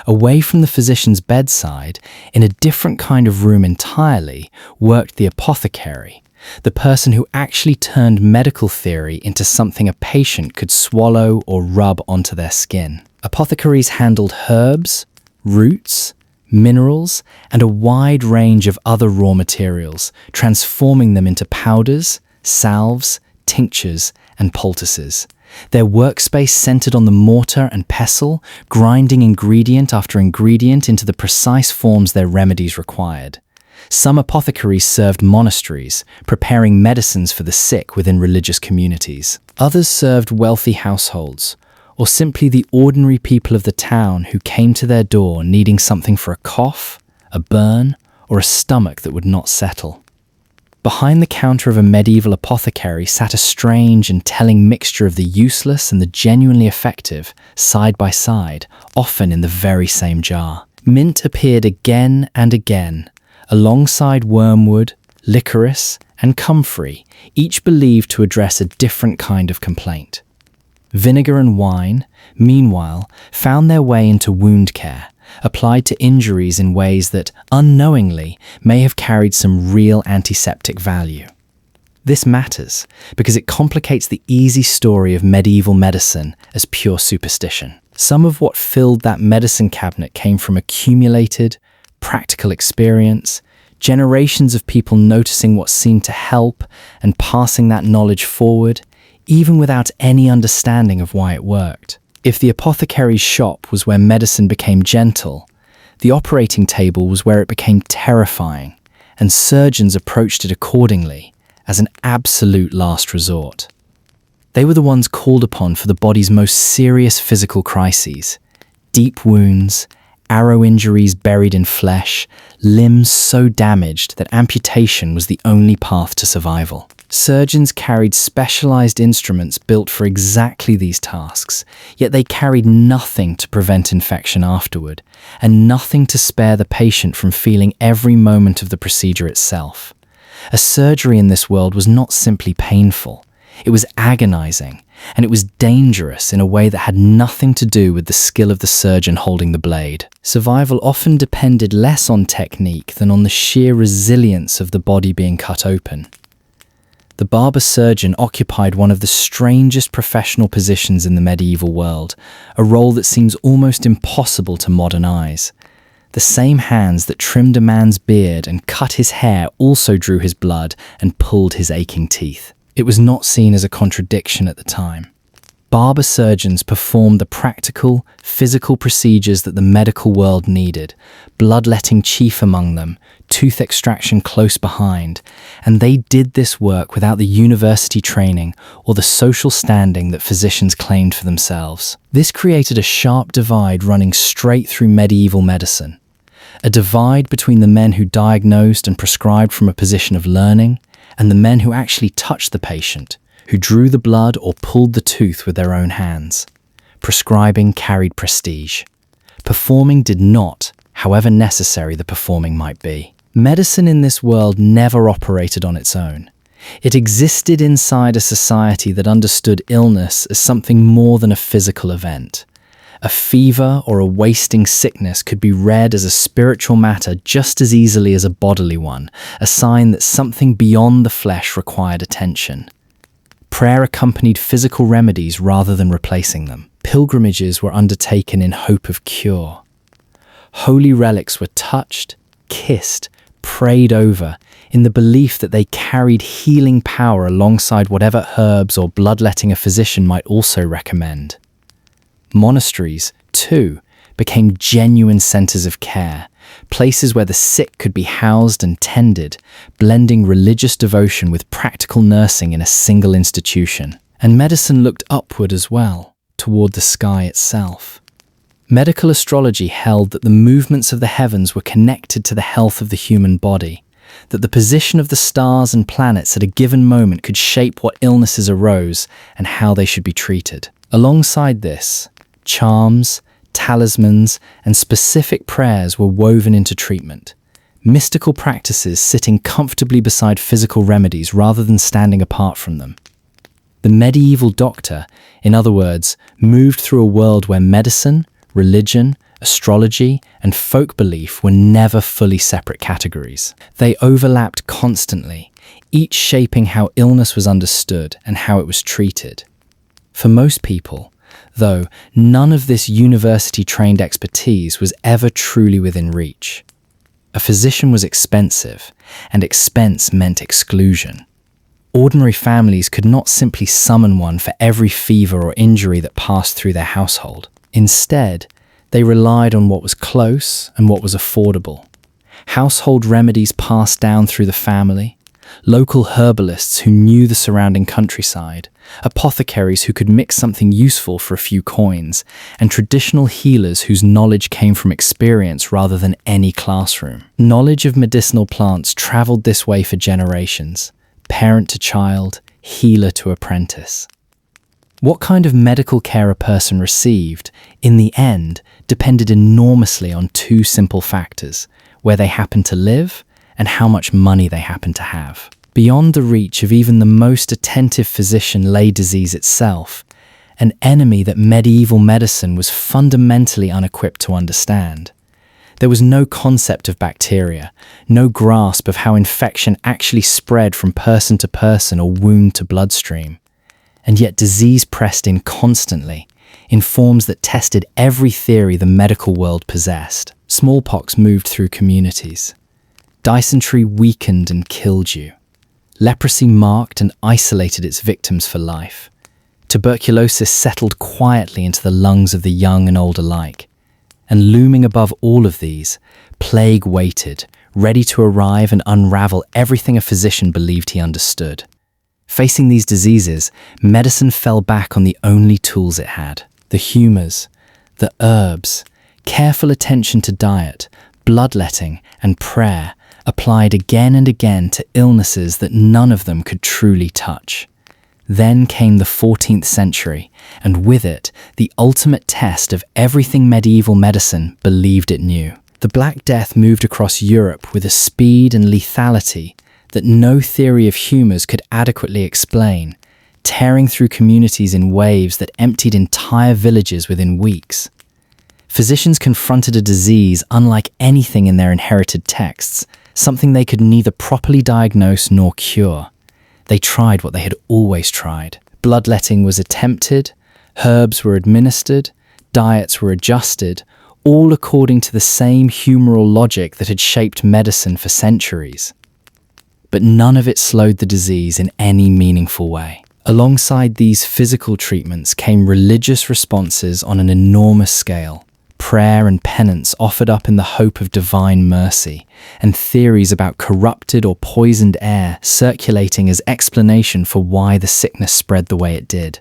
Away from the physician's bedside, in a different kind of room entirely, worked the apothecary, the person who actually turned medical theory into something a patient could swallow or rub onto their skin. Apothecaries handled herbs, roots, minerals, and a wide range of other raw materials, transforming them into powders, salves, tinctures, and poultices. Their workspace centered on the mortar and pestle, grinding ingredient after ingredient into the precise forms their remedies required. Some apothecaries served monasteries, preparing medicines for the sick within religious communities. Others served wealthy households, or simply the ordinary people of the town who came to their door needing something for a cough, a burn, or a stomach that would not settle. Behind the counter of a medieval apothecary sat a strange and telling mixture of the useless and the genuinely effective, side by side, often in the very same jar. Mint appeared again and again, alongside wormwood, licorice, and comfrey, each believed to address a different kind of complaint. Vinegar and wine, meanwhile, found their way into wound care, applied to injuries in ways that, unknowingly, may have carried some real antiseptic value. This matters because it complicates the easy story of medieval medicine as pure superstition. Some of what filled that medicine cabinet came from accumulated, practical experience, generations of people noticing what seemed to help and passing that knowledge forward, even without any understanding of why it worked. If the apothecary's shop was where medicine became gentle, the operating table was where it became terrifying, and surgeons approached it accordingly, as an absolute last resort. They were the ones called upon for the body's most serious physical crises: deep wounds, arrow injuries buried in flesh, limbs so damaged that amputation was the only path to survival. Surgeons carried specialized instruments built for exactly these tasks, yet they carried nothing to prevent infection afterward, and nothing to spare the patient from feeling every moment of the procedure itself. A surgery in this world was not simply painful, it was agonizing, and it was dangerous in a way that had nothing to do with the skill of the surgeon holding the blade. Survival often depended less on technique than on the sheer resilience of the body being cut open. The barber-surgeon occupied one of the strangest professional positions in the medieval world, a role that seems almost impossible to modern eyes. The same hands that trimmed a man's beard and cut his hair also drew his blood and pulled his aching teeth. It was not seen as a contradiction at the time. Barber surgeons performed the practical, physical procedures that the medical world needed, bloodletting chief among them, tooth extraction close behind, and they did this work without the university training or the social standing that physicians claimed for themselves. This created a sharp divide running straight through medieval medicine, a divide between the men who diagnosed and prescribed from a position of learning and the men who actually touched the patient, who drew the blood or pulled the tooth with their own hands. Prescribing carried prestige. Performing did not, however necessary the performing might be. Medicine in this world never operated on its own. It existed inside a society that understood illness as something more than a physical event. A fever or a wasting sickness could be read as a spiritual matter just as easily as a bodily one, a sign that something beyond the flesh required attention. Prayer accompanied physical remedies rather than replacing them. Pilgrimages were undertaken in hope of cure. Holy relics were touched, kissed, prayed over, in the belief that they carried healing power alongside whatever herbs or bloodletting a physician might also recommend. Monasteries, too, became genuine centers of care, places where the sick could be housed and tended, blending religious devotion with practical nursing in a single institution. And medicine looked upward as well, toward the sky itself. Medical astrology held that the movements of the heavens were connected to the health of the human body, that the position of the stars and planets at a given moment could shape what illnesses arose and how they should be treated. Alongside this, charms, talismans, and specific prayers were woven into treatment. Mystical practices sitting comfortably beside physical remedies rather than standing apart from them. The medieval doctor, in other words, moved through a world where medicine, religion, astrology, and folk belief were never fully separate categories. They overlapped constantly, each shaping how illness was understood and how it was treated. For most people, though, none of this university-trained expertise was ever truly within reach. A physician was expensive, and expense meant exclusion. Ordinary families could not simply summon one for every fever or injury that passed through their household. Instead, they relied on what was close and what was affordable. Household remedies passed down through the family, local herbalists who knew the surrounding countryside, apothecaries who could mix something useful for a few coins, and traditional healers whose knowledge came from experience rather than any classroom. Knowledge of medicinal plants traveled this way for generations, parent to child, healer to apprentice. What kind of medical care a person received, in the end, depended enormously on two simple factors: where they happened to live and how much money they happened to have. Beyond the reach of even the most attentive physician lay disease itself, an enemy that medieval medicine was fundamentally unequipped to understand. There was no concept of bacteria, no grasp of how infection actually spread from person to person or wound to bloodstream. And yet disease pressed in constantly, in forms that tested every theory the medical world possessed. Smallpox moved through communities. Dysentery weakened and killed you. Leprosy marked and isolated its victims for life. Tuberculosis settled quietly into the lungs of the young and old alike. And looming above all of these, plague waited, ready to arrive and unravel everything a physician believed he understood. Facing these diseases, medicine fell back on the only tools it had: the humours, the herbs, careful attention to diet, bloodletting, and prayer, applied again and again to illnesses that none of them could truly touch. Then came the 14th century, and with it, the ultimate test of everything medieval medicine believed it knew. The Black Death moved across Europe with a speed and lethality that no theory of humours could adequately explain, tearing through communities in waves that emptied entire villages within weeks. Physicians confronted a disease unlike anything in their inherited texts, something they could neither properly diagnose nor cure. They tried what they had always tried. Bloodletting was attempted, herbs were administered, diets were adjusted, all according to the same humoral logic that had shaped medicine for centuries. But none of it slowed the disease in any meaningful way. Alongside these physical treatments came religious responses on an enormous scale. Prayer and penance offered up in the hope of divine mercy, and theories about corrupted or poisoned air circulating as explanation for why the sickness spread the way it did.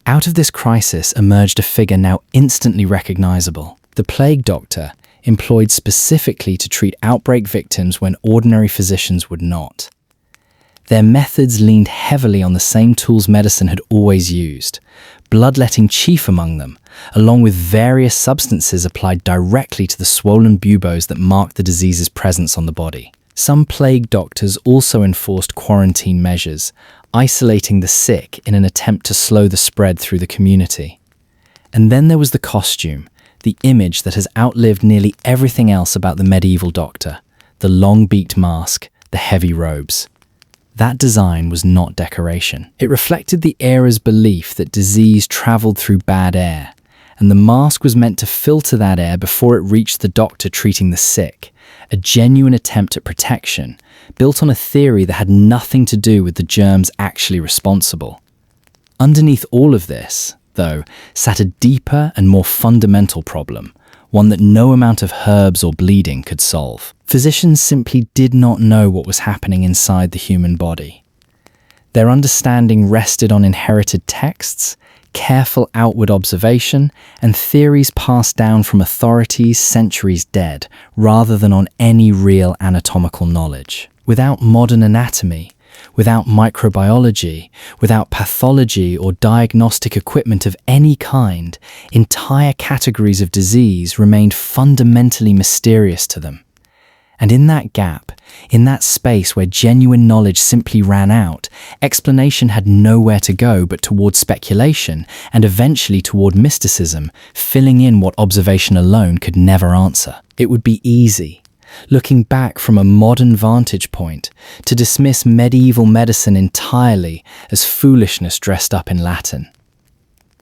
Out of this crisis emerged a figure now instantly recognizable: the plague doctor, employed specifically to treat outbreak victims when ordinary physicians would not. Their methods leaned heavily on the same tools medicine had always used, bloodletting chief among them, along with various substances applied directly to the swollen buboes that marked the disease's presence on the body. Some plague doctors also enforced quarantine measures, isolating the sick in an attempt to slow the spread through the community. And then there was the costume, the image that has outlived nearly everything else about the medieval doctor: the long-beaked mask, the heavy robes. That design was not decoration. It reflected the era's belief that disease traveled through bad air, and the mask was meant to filter that air before it reached the doctor treating the sick, a genuine attempt at protection, built on a theory that had nothing to do with the germs actually responsible. Underneath all of this, though, sat a deeper and more fundamental problem, one that no amount of herbs or bleeding could solve. Physicians simply did not know what was happening inside the human body. Their understanding rested on inherited texts, careful outward observation, and theories passed down from authorities centuries dead, rather than on any real anatomical knowledge. Without modern anatomy, Without microbiology, without pathology or diagnostic equipment of any kind, entire categories of disease remained fundamentally mysterious to them. And in that gap, in that space where genuine knowledge simply ran out, explanation had nowhere to go but toward speculation and eventually toward mysticism, filling in what observation alone could never answer. It would be easy, looking back from a modern vantage point, to dismiss medieval medicine entirely as foolishness dressed up in Latin.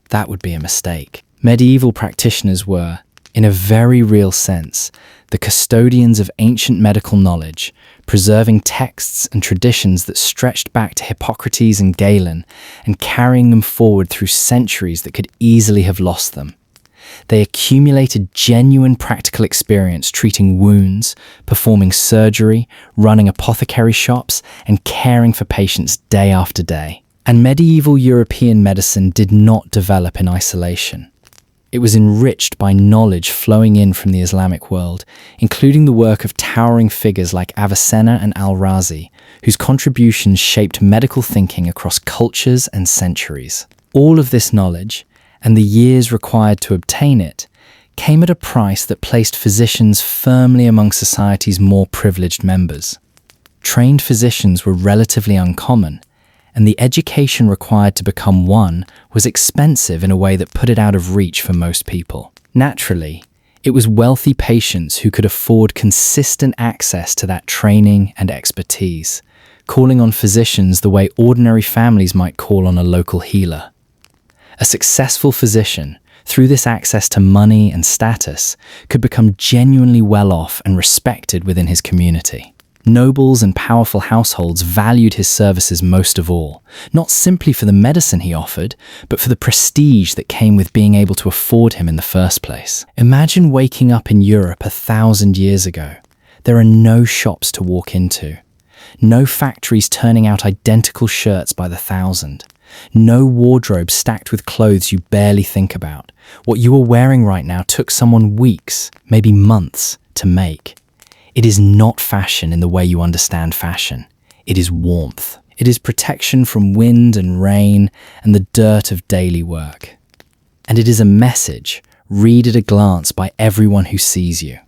That would be a mistake. Medieval practitioners were, in a very real sense, the custodians of ancient medical knowledge, preserving texts and traditions that stretched back to Hippocrates and Galen and carrying them forward through centuries that could easily have lost them. They accumulated genuine practical experience treating wounds, performing surgery, running apothecary shops, and caring for patients day after day. And medieval European medicine did not develop in isolation. It was enriched by knowledge flowing in from the Islamic world, including the work of towering figures like Avicenna and Al-Razi, whose contributions shaped medical thinking across cultures and centuries. All of this knowledge, and the years required to obtain it, came at a price that placed physicians firmly among society's more privileged members. Trained physicians were relatively uncommon, and the education required to become one was expensive in a way that put it out of reach for most people. Naturally, it was wealthy patients who could afford consistent access to that training and expertise, calling on physicians the way ordinary families might call on a local healer. A successful physician, through this access to money and status, could become genuinely well off and respected within his community. Nobles and powerful households valued his services most of all, not simply for the medicine he offered, but for the prestige that came with being able to afford him in the first place. Imagine waking up in Europe 1,000 years ago. There are no shops to walk into, no factories turning out identical shirts by the thousand, no wardrobe stacked with clothes you barely think about. What you are wearing right now took someone weeks, maybe months, to make. It is not fashion in the way you understand fashion. It is warmth. It is protection from wind and rain and the dirt of daily work. And it is a message, read at a glance by everyone who sees you.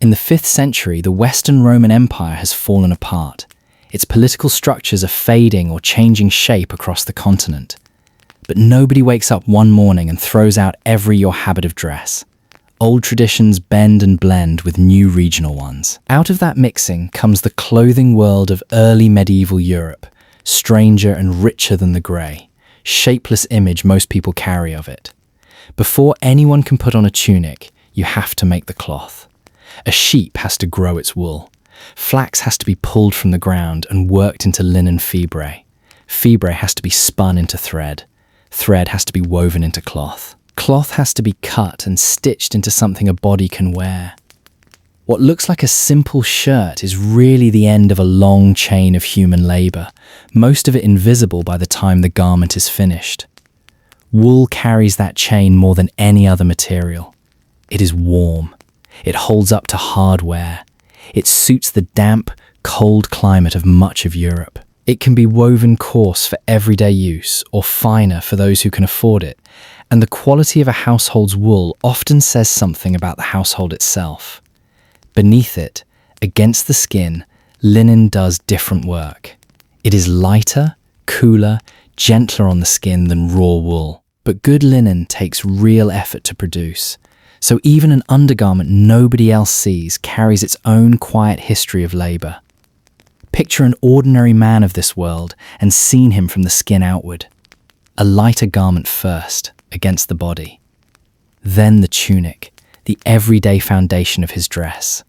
In the 5th century, the Western Roman Empire has fallen apart. Its political structures are fading or changing shape across the continent. But nobody wakes up one morning and throws out every your habit of dress. Old traditions bend and blend with new regional ones. Out of that mixing comes the clothing world of early medieval Europe, stranger and richer than the grey, shapeless image most people carry of it. Before anyone can put on a tunic, you have to make the cloth. A sheep has to grow its wool. Flax has to be pulled from the ground and worked into linen fibre. Fibre has to be spun into thread. Thread has to be woven into cloth. Cloth has to be cut and stitched into something a body can wear. What looks like a simple shirt is really the end of a long chain of human labour, most of it invisible by the time the garment is finished. Wool carries that chain more than any other material. It is warm. It holds up to hard wear. It suits the damp, cold climate of much of Europe. It can be woven coarse for everyday use or finer for those who can afford it, and the quality of a household's wool often says something about the household itself. Beneath it, against the skin, linen does different work. It is lighter, cooler, gentler on the skin than raw wool. But good linen takes real effort to produce, so even an undergarment nobody else sees carries its own quiet history of labour. Picture an ordinary man of this world and scene him from the skin outward. A lighter garment first, against the body. Then the tunic, the everyday foundation of his dress.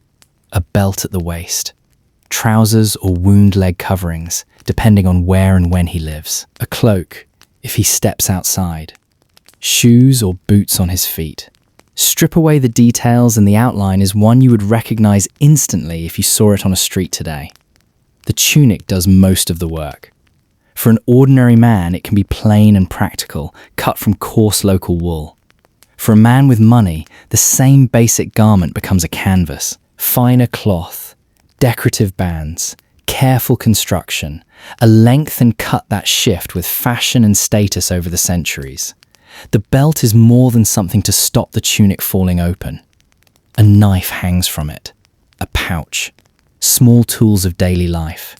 A belt at the waist. Trousers or wound leg coverings, depending on where and when he lives. A cloak, if he steps outside. Shoes or boots on his feet. Strip away the details and the outline is one you would recognize instantly if you saw it on a street today. The tunic does most of the work. For an ordinary man, it can be plain and practical, cut from coarse local wool. For a man with money, the same basic garment becomes a canvas, finer cloth, decorative bands, careful construction, a length and cut that shift with fashion and status over the centuries. The belt is more than something to stop the tunic falling open. A knife hangs from it, a pouch, small tools of daily life.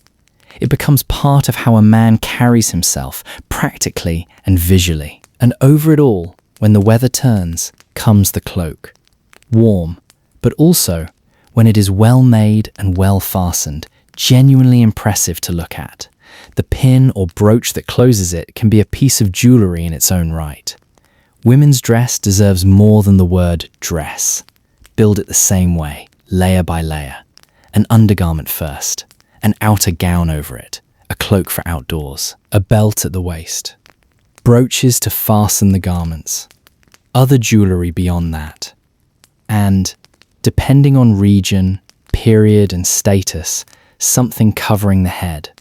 It becomes part of how a man carries himself, practically and visually. And over it all, when the weather turns, comes the cloak. Warm, but also, when it is well made and well fastened, genuinely impressive to look at. The pin or brooch that closes it can be a piece of jewellery in its own right. Women's dress deserves more than the word dress. Build it the same way, layer by layer. An undergarment first, an outer gown over it, a cloak for outdoors, a belt at the waist, brooches to fasten the garments, other jewellery beyond that, and, depending on region, period and status, something covering the head.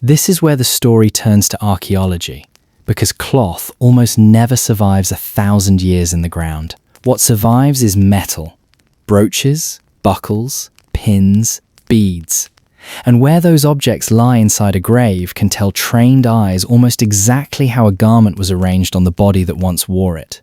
This is where the story turns to archaeology, because cloth almost never survives 1,000 years in the ground. What survives is metal, brooches, buckles, pins, beads. And where those objects lie inside a grave can tell trained eyes almost exactly how a garment was arranged on the body that once wore it.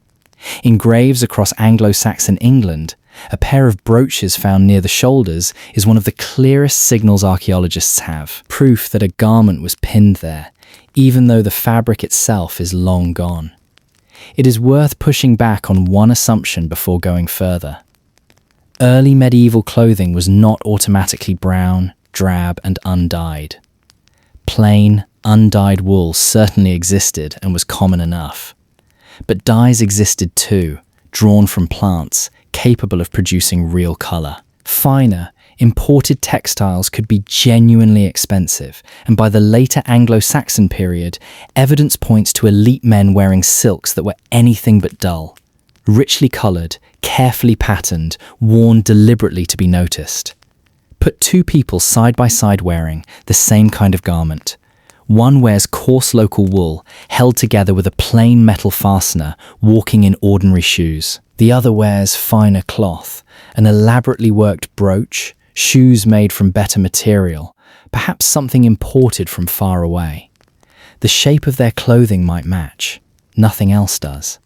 In graves across Anglo-Saxon England, a pair of brooches found near the shoulders is one of the clearest signals archaeologists have, proof that a garment was pinned there, even though the fabric itself is long gone. It is worth pushing back on one assumption before going further. Early medieval clothing was not automatically brown, drab and undyed. Plain, undyed wool certainly existed and was common enough. But dyes existed too, drawn from plants, capable of producing real colour. Finer, imported textiles could be genuinely expensive, and by the later Anglo-Saxon period, evidence points to elite men wearing silks that were anything but dull. Richly coloured, carefully patterned, worn deliberately to be noticed. Put two people side by side wearing the same kind of garment. One wears coarse local wool, held together with a plain metal fastener, walking in ordinary shoes. The other wears finer cloth, an elaborately worked brooch, shoes made from better material, perhaps something imported from far away. The shape of their clothing might match. Nothing else does.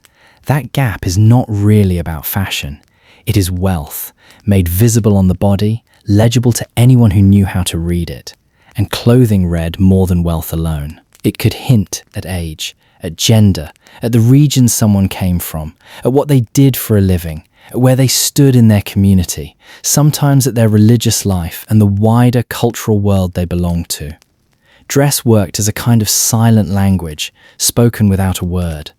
That gap is not really about fashion. It is wealth, made visible on the body, legible to anyone who knew how to read it. And clothing read more than wealth alone. It could hint at age, at gender, at the region someone came from, at what they did for a living, at where they stood in their community, sometimes at their religious life and the wider cultural world they belonged to. Dress worked as a kind of silent language, spoken without a word,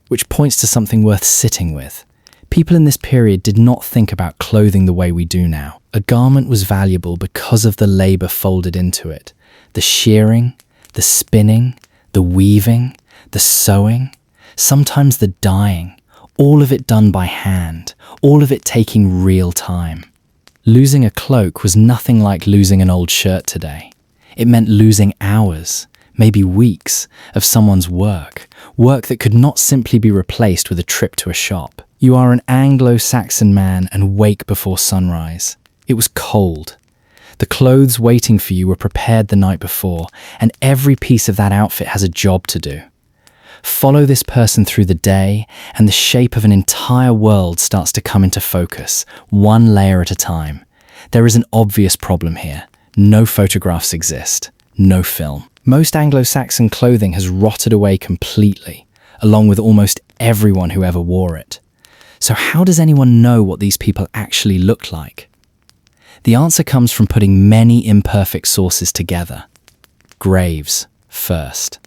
which points to something worth sitting with. People in this period did not think about clothing the way we do now. A garment was valuable because of the labour folded into it. The shearing, the spinning, the weaving, the sewing, sometimes the dyeing, all of it done by hand, all of it taking real time. Losing a cloak was nothing like losing an old shirt today. It meant losing hours, maybe weeks, of someone's work that could not simply be replaced with a trip to a shop. You are an Anglo-Saxon man and wake before sunrise. It was cold. The clothes waiting for you were prepared the night before, and every piece of that outfit has a job to do. Follow this person through the day, and the shape of an entire world starts to come into focus, one layer at a time. There is an obvious problem here. No photographs exist. No film. Most Anglo-Saxon clothing has rotted away completely, along with almost everyone who ever wore it. So how does anyone know what these people actually looked like? The answer comes from putting many imperfect sources together. Graves, first.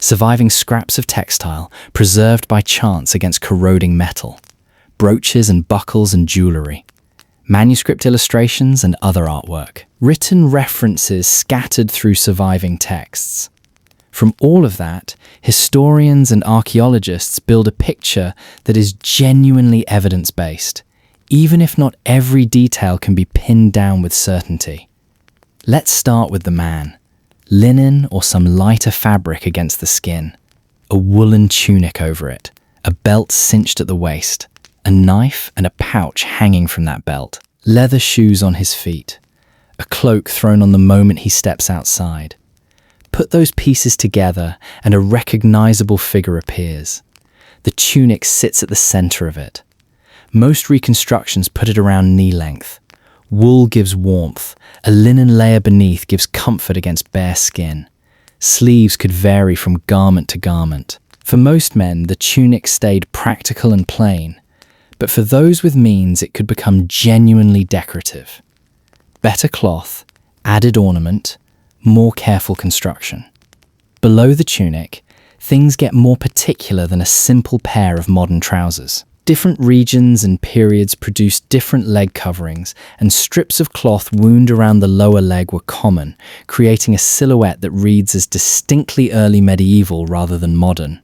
Surviving scraps of textile, preserved by chance against corroding metal. Brooches and buckles and jewellery. Manuscript illustrations and other artwork. Written references scattered through surviving texts. From all of that, historians and archaeologists build a picture that is genuinely evidence-based, even if not every detail can be pinned down with certainty. Let's start with the man. Linen or some lighter fabric against the skin. A woolen tunic over it. A belt cinched at the waist. A knife and a pouch hanging from that belt. Leather shoes on his feet. a cloak thrown on the moment he steps outside. Put those pieces together and a recognizable figure appears. The tunic sits at the center of it. Most reconstructions put it around knee length. Wool gives warmth. A linen layer beneath gives comfort against bare skin. Sleeves could vary from garment to garment. For most men, the tunic stayed practical and plain, but for those with means, it could become genuinely decorative. Better cloth, added ornament, more careful construction. Below the tunic, things get more particular than a simple pair of modern trousers. Different regions and periods produced different leg coverings, and strips of cloth wound around the lower leg were common, creating a silhouette that reads as distinctly early medieval rather than modern.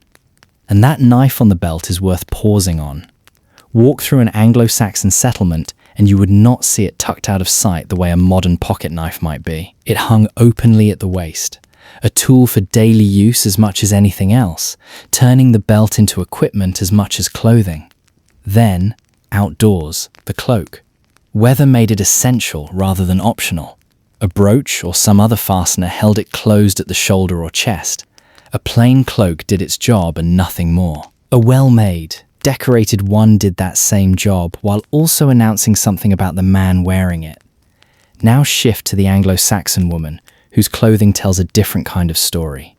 And that knife on the belt is worth pausing on. Walk through an Anglo-Saxon settlement and you would not see it tucked out of sight the way a modern pocket knife might be. It hung openly at the waist, a tool for daily use as much as anything else, turning the belt into equipment as much as clothing. Then, outdoors, the cloak. Weather made it essential rather than optional. A brooch or some other fastener held it closed at the shoulder or chest. A plain cloak did its job and nothing more. A well-made, decorated one did that same job while also announcing something about the man wearing it. Now shift to the Anglo-Saxon woman, whose clothing tells a different kind of story.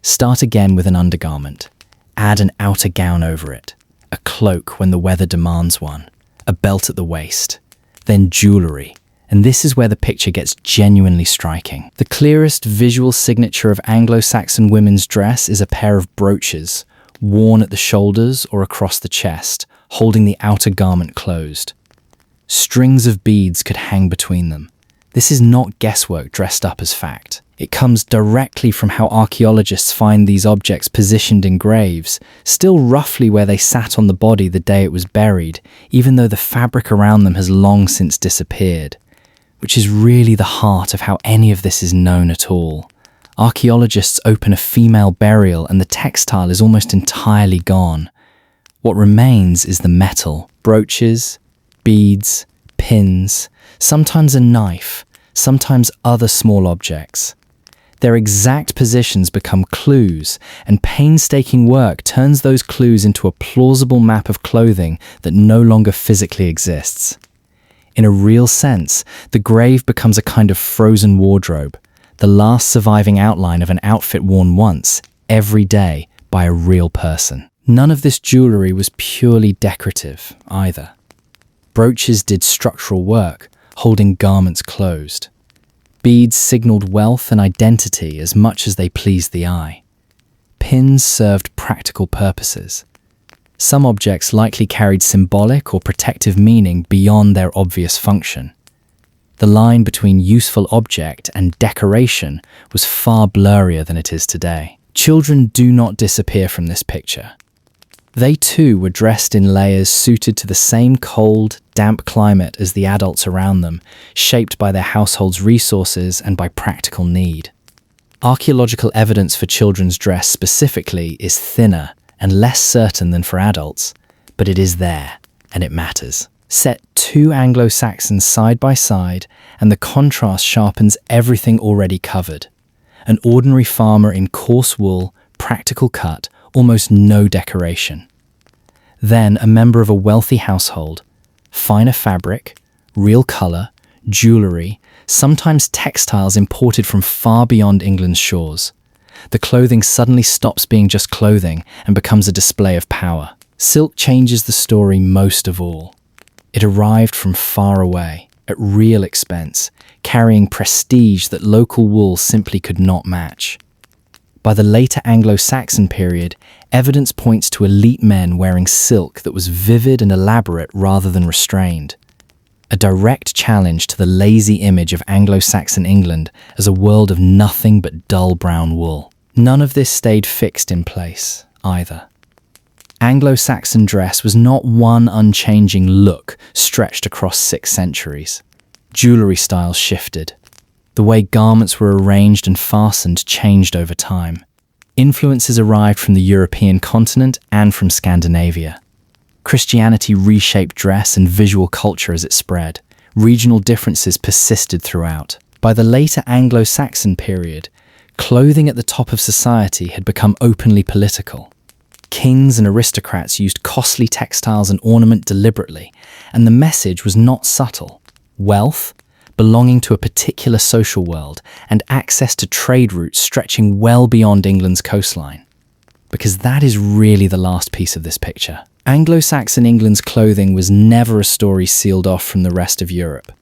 Start again with an undergarment. Add an outer gown over it. A cloak when the weather demands one, a belt at the waist, then jewellery, and this is where the picture gets genuinely striking. The clearest visual signature of Anglo-Saxon women's dress is a pair of brooches, worn at the shoulders or across the chest, holding the outer garment closed. Strings of beads could hang between them. This is not guesswork dressed up as fact. It comes directly from how archaeologists find these objects positioned in graves, still roughly where they sat on the body the day it was buried, even though the fabric around them has long since disappeared, which is really the heart of how any of this is known at all. Archaeologists open a female burial and the textile is almost entirely gone. What remains is the metal, brooches, beads, pins, sometimes a knife, sometimes other small objects. Their exact positions become clues, and painstaking work turns those clues into a plausible map of clothing that no longer physically exists. In a real sense, the grave becomes a kind of frozen wardrobe, the last surviving outline of an outfit worn once, every day, by a real person. None of this jewellery was purely decorative, either. Brooches did structural work, holding garments closed. Beads signaled wealth and identity as much as they pleased the eye. Pins served practical purposes. Some objects likely carried symbolic or protective meaning beyond their obvious function. The line between useful object and decoration was far blurrier than it is today. Children do not disappear from this picture. They too were dressed in layers suited to the same cold, damp climate as the adults around them, shaped by their household's resources and by practical need. Archaeological evidence for children's dress specifically is thinner and less certain than for adults, but it is there, and it matters. Set two Anglo-Saxons side by side, and the contrast sharpens everything already covered. An ordinary farmer in coarse wool, practical cut, almost no decoration. Then a member of a wealthy household, finer fabric, real colour, jewellery, sometimes textiles imported from far beyond England's shores. The clothing suddenly stops being just clothing and becomes a display of power. Silk changes the story most of all. It arrived from far away, at real expense, carrying prestige that local wool simply could not match. By the later Anglo-Saxon period, evidence points to elite men wearing silk that was vivid and elaborate rather than restrained. A direct challenge to the lazy image of Anglo-Saxon England as a world of nothing but dull brown wool. None of this stayed fixed in place, either. Anglo-Saxon dress was not one unchanging look stretched across 6 centuries. Jewellery styles shifted. The way garments were arranged and fastened changed over time. Influences arrived from the European continent and from Scandinavia. Christianity reshaped dress and visual culture as it spread, Regional differences persisted throughout. By the later Anglo-Saxon period, clothing at the top of society had become openly political. Kings and aristocrats used costly textiles and ornament deliberately, and the message was not subtle. Wealth, belonging to a particular social world, and access to trade routes stretching well beyond England's coastline. Because that is really the last piece of this picture. Anglo-Saxon England's clothing was never a story sealed off from the rest of Europe.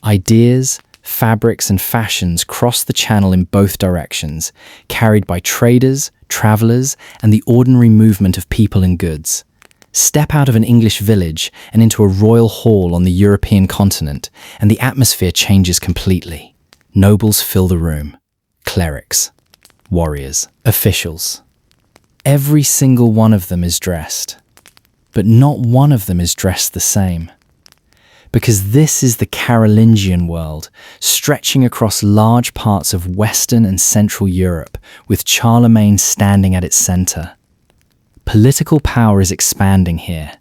Ideas, fabrics, and fashions crossed the channel in both directions, carried by traders, travellers, and the ordinary movement of people and goods. Step out of an English village and into a royal hall on the European continent, and the atmosphere changes completely. Nobles fill the room. Clerics, warriors, officials. Every single one of them is dressed. But not one of them is dressed the same. Because this is the Carolingian world, stretching across large parts of Western and Central Europe, with Charlemagne standing at its centre. Political power is expanding here,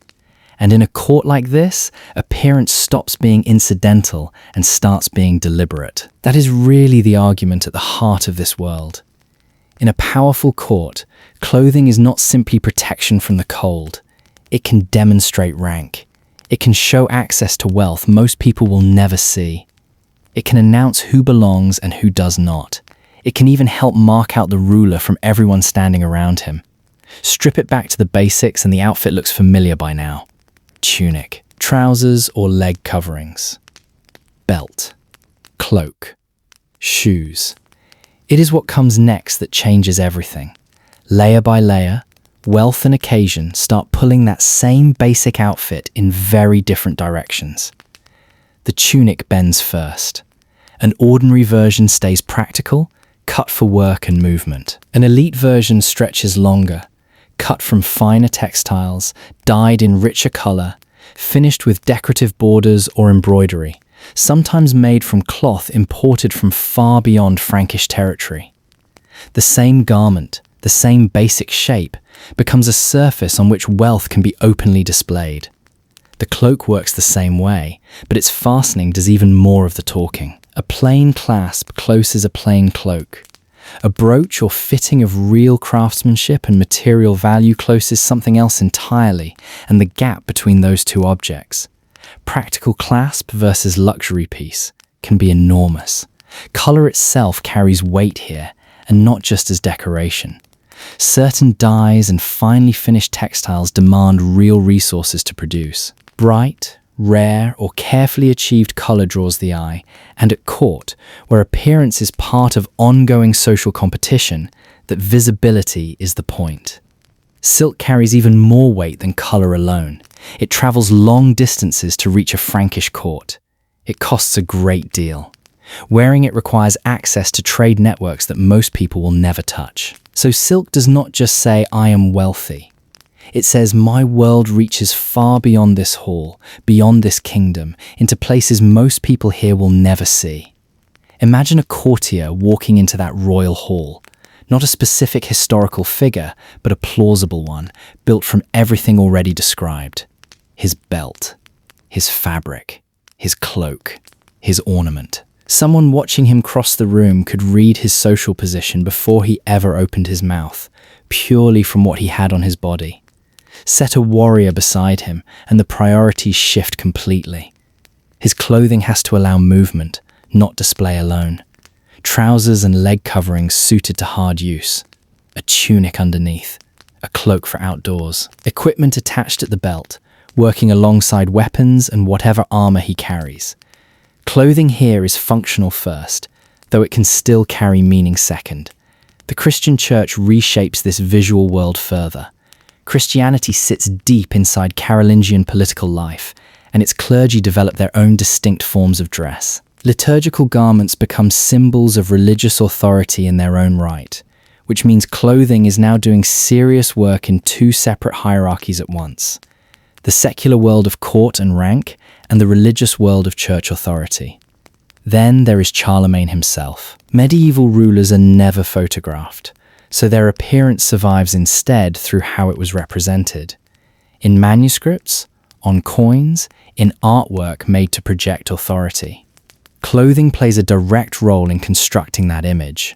and in a court like this, appearance stops being incidental and starts being deliberate. That is really the argument at the heart of this world. In a powerful court, clothing is not simply protection from the cold. It can demonstrate rank. It can show access to wealth most people will never see. It can announce who belongs and who does not. It can even help mark out the ruler from everyone standing around him. Strip it back to the basics and the outfit looks familiar by now. Tunic, trousers or leg coverings. Belt, cloak, shoes. It is what comes next that changes everything. Layer by layer, wealth and occasion start pulling that same basic outfit in very different directions. The tunic bends first. An ordinary version stays practical, cut for work and movement. An elite version stretches longer, cut from finer textiles, dyed in richer colour, finished with decorative borders or embroidery, sometimes made from cloth imported from far beyond Frankish territory. The same garment, the same basic shape, becomes a surface on which wealth can be openly displayed. The cloak works the same way, but its fastening does even more of the talking. A plain clasp closes a plain cloak. A brooch or fitting of real craftsmanship and material value closes something else entirely, and the gap between those two objects. Practical clasp versus luxury piece can be enormous. Colour itself carries weight here, and not just as decoration. Certain dyes and finely finished textiles demand real resources to produce. Bright, rare, or carefully achieved colour draws the eye, and at court, where appearance is part of ongoing social competition, that visibility is the point. Silk carries even more weight than colour alone. It travels long distances to reach a Frankish court. It costs a great deal. Wearing it requires access to trade networks that most people will never touch. So silk does not just say, "I am wealthy." It says, "My world reaches far beyond this hall, beyond this kingdom, into places most people here will never see." Imagine a courtier walking into that royal hall. Not a specific historical figure, but a plausible one, built from everything already described. His belt, his fabric, his cloak, his ornament. Someone watching him cross the room could read his social position before he ever opened his mouth, purely from what he had on his body. Set a warrior beside him, and the priorities shift completely. His clothing has to allow movement, not display alone. Trousers and leg coverings suited to hard use. A tunic underneath. A cloak for outdoors. Equipment attached at the belt, working alongside weapons and whatever armor he carries. Clothing here is functional first, though it can still carry meaning second. The Christian church reshapes this visual world further. Christianity sits deep inside Carolingian political life, and its clergy develop their own distinct forms of dress. Liturgical garments become symbols of religious authority in their own right, which means clothing is now doing serious work in two separate hierarchies at once: the secular world of court and rank, and the religious world of church authority. Then there is Charlemagne himself. Medieval rulers are never photographed, so their appearance survives instead through how it was represented. In manuscripts, on coins, in artwork made to project authority. Clothing plays a direct role in constructing that image.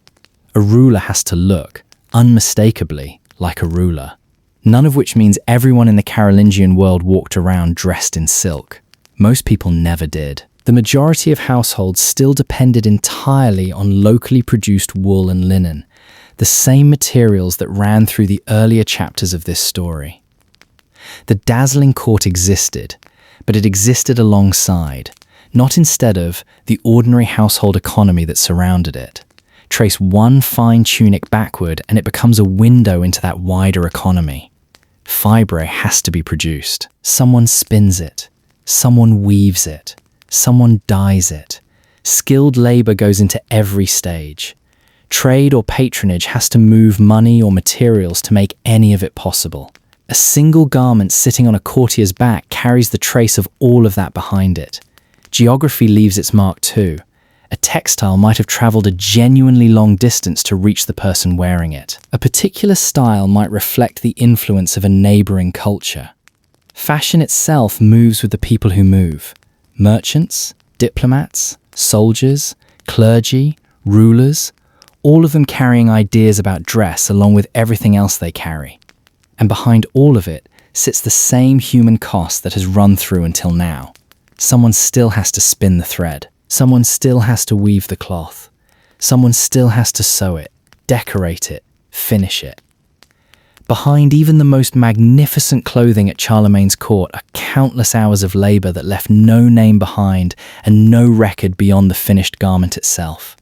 A ruler has to look, unmistakably, like a ruler. None of which means everyone in the Carolingian world walked around dressed in silk. Most people never did. The majority of households still depended entirely on locally produced wool and linen, the same materials that ran through the earlier chapters of this story. The dazzling court existed, but it existed alongside, not instead of, the ordinary household economy that surrounded it. Trace one fine tunic backward and it becomes a window into that wider economy. Fibre has to be produced. Someone spins it. Someone weaves it. Someone dyes it. Skilled labour goes into every stage. Trade or patronage has to move money or materials to make any of it possible. A single garment sitting on a courtier's back carries the trace of all of that behind it. Geography leaves its mark too. A textile might have travelled a genuinely long distance to reach the person wearing it. A particular style might reflect the influence of a neighbouring culture. Fashion itself moves with the people who move. Merchants, diplomats, soldiers, clergy, rulers, all of them carrying ideas about dress along with everything else they carry. And behind all of it sits the same human cost that has run through until now. Someone still has to spin the thread. Someone still has to weave the cloth. Someone still has to sew it, decorate it, finish it. Behind even the most magnificent clothing at Charlemagne's court are countless hours of labour that left no name behind and no record beyond the finished garment itself.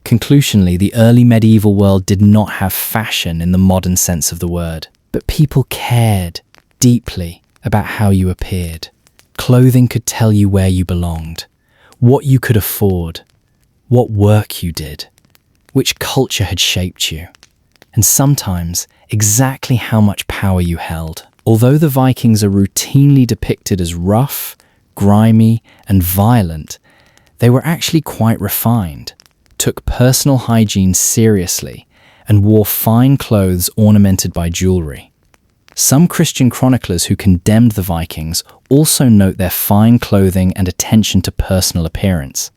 Conclusionally, the early medieval world did not have fashion in the modern sense of the word, but people cared deeply about how you appeared. Clothing could tell you where you belonged, what you could afford, what work you did, which culture had shaped you, and sometimes exactly how much power you held. Although the Vikings are routinely depicted as rough, grimy, and violent, they were actually quite refined, took personal hygiene seriously, and wore fine clothes ornamented by jewellery. Some Christian chroniclers who condemned the Vikings also note their fine clothing and attention to personal appearance.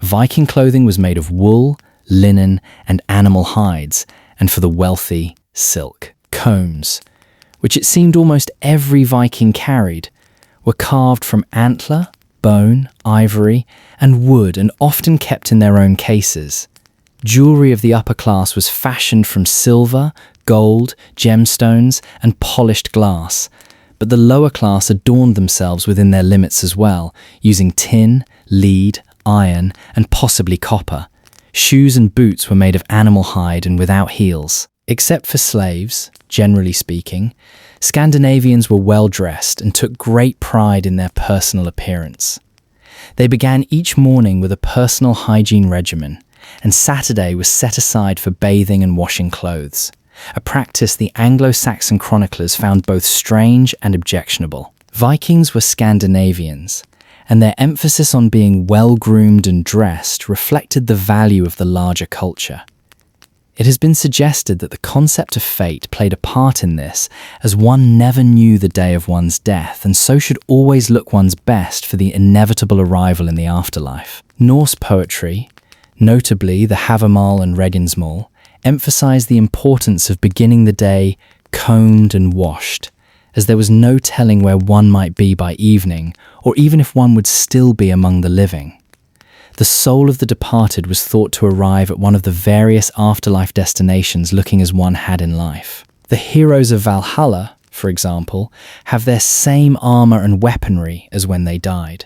Viking clothing was made of wool, linen, and animal hides, and for the wealthy, silk. Combs, which it seemed almost every Viking carried, were carved from antler, bone, ivory, and wood and often kept in their own cases. Jewellery of the upper class was fashioned from silver, gold, gemstones, and polished glass, but the lower class adorned themselves within their limits as well, using tin, lead, iron, and possibly copper. Shoes and boots were made of animal hide and without heels. Except for slaves, generally speaking, Scandinavians were well dressed and took great pride in their personal appearance. They began each morning with a personal hygiene regimen, and Saturday was set aside for bathing and washing clothes, a practice the Anglo-Saxon chroniclers found both strange and objectionable. Vikings were Scandinavians, and their emphasis on being well-groomed and dressed reflected the value of the larger culture. It has been suggested that the concept of fate played a part in this, as one never knew the day of one's death and so should always look one's best for the inevitable arrival in the afterlife. Norse poetry, notably the Havamal and Regnsmal, emphasized the importance of beginning the day combed and washed, as there was no telling where one might be by evening, or even if one would still be among the living. The soul of the departed was thought to arrive at one of the various afterlife destinations looking as one had in life. The heroes of Valhalla, for example, have their same armour and weaponry as when they died.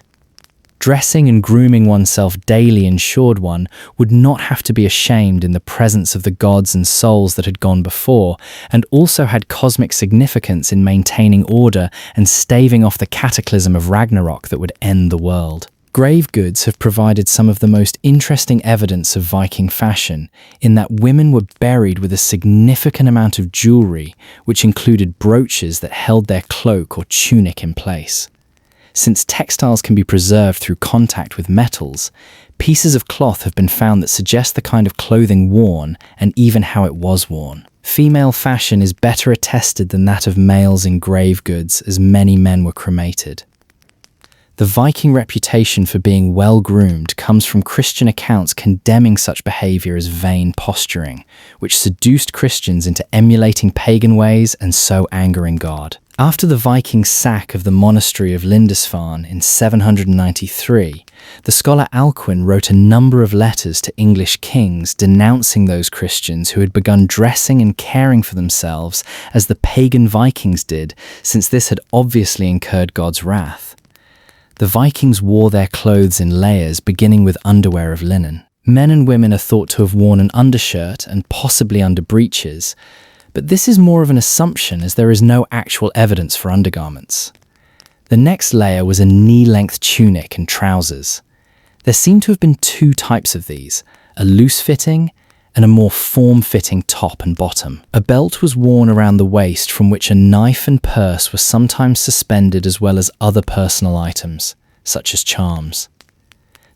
Dressing and grooming oneself daily ensured one would not have to be ashamed in the presence of the gods and souls that had gone before, and also had cosmic significance in maintaining order and staving off the cataclysm of Ragnarok that would end the world. Grave goods have provided some of the most interesting evidence of Viking fashion, in that women were buried with a significant amount of jewellery, which included brooches that held their cloak or tunic in place. Since textiles can be preserved through contact with metals, pieces of cloth have been found that suggest the kind of clothing worn and even how it was worn. Female fashion is better attested than that of males in grave goods, as many men were cremated. The Viking reputation for being well-groomed comes from Christian accounts condemning such behavior as vain posturing, which seduced Christians into emulating pagan ways and so angering God. After the Viking sack of the monastery of Lindisfarne in 793, the scholar Alcuin wrote a number of letters to English kings denouncing those Christians who had begun dressing and caring for themselves as the pagan Vikings did, since this had obviously incurred God's wrath. The Vikings wore their clothes in layers, beginning with underwear of linen. Men and women are thought to have worn an undershirt and possibly underbreeches, but this is more of an assumption as there is no actual evidence for undergarments. The next layer was a knee-length tunic and trousers. There seem to have been two types of these, a loose-fitting and a more form-fitting top and bottom. A belt was worn around the waist from which a knife and purse were sometimes suspended, as well as other personal items, such as charms.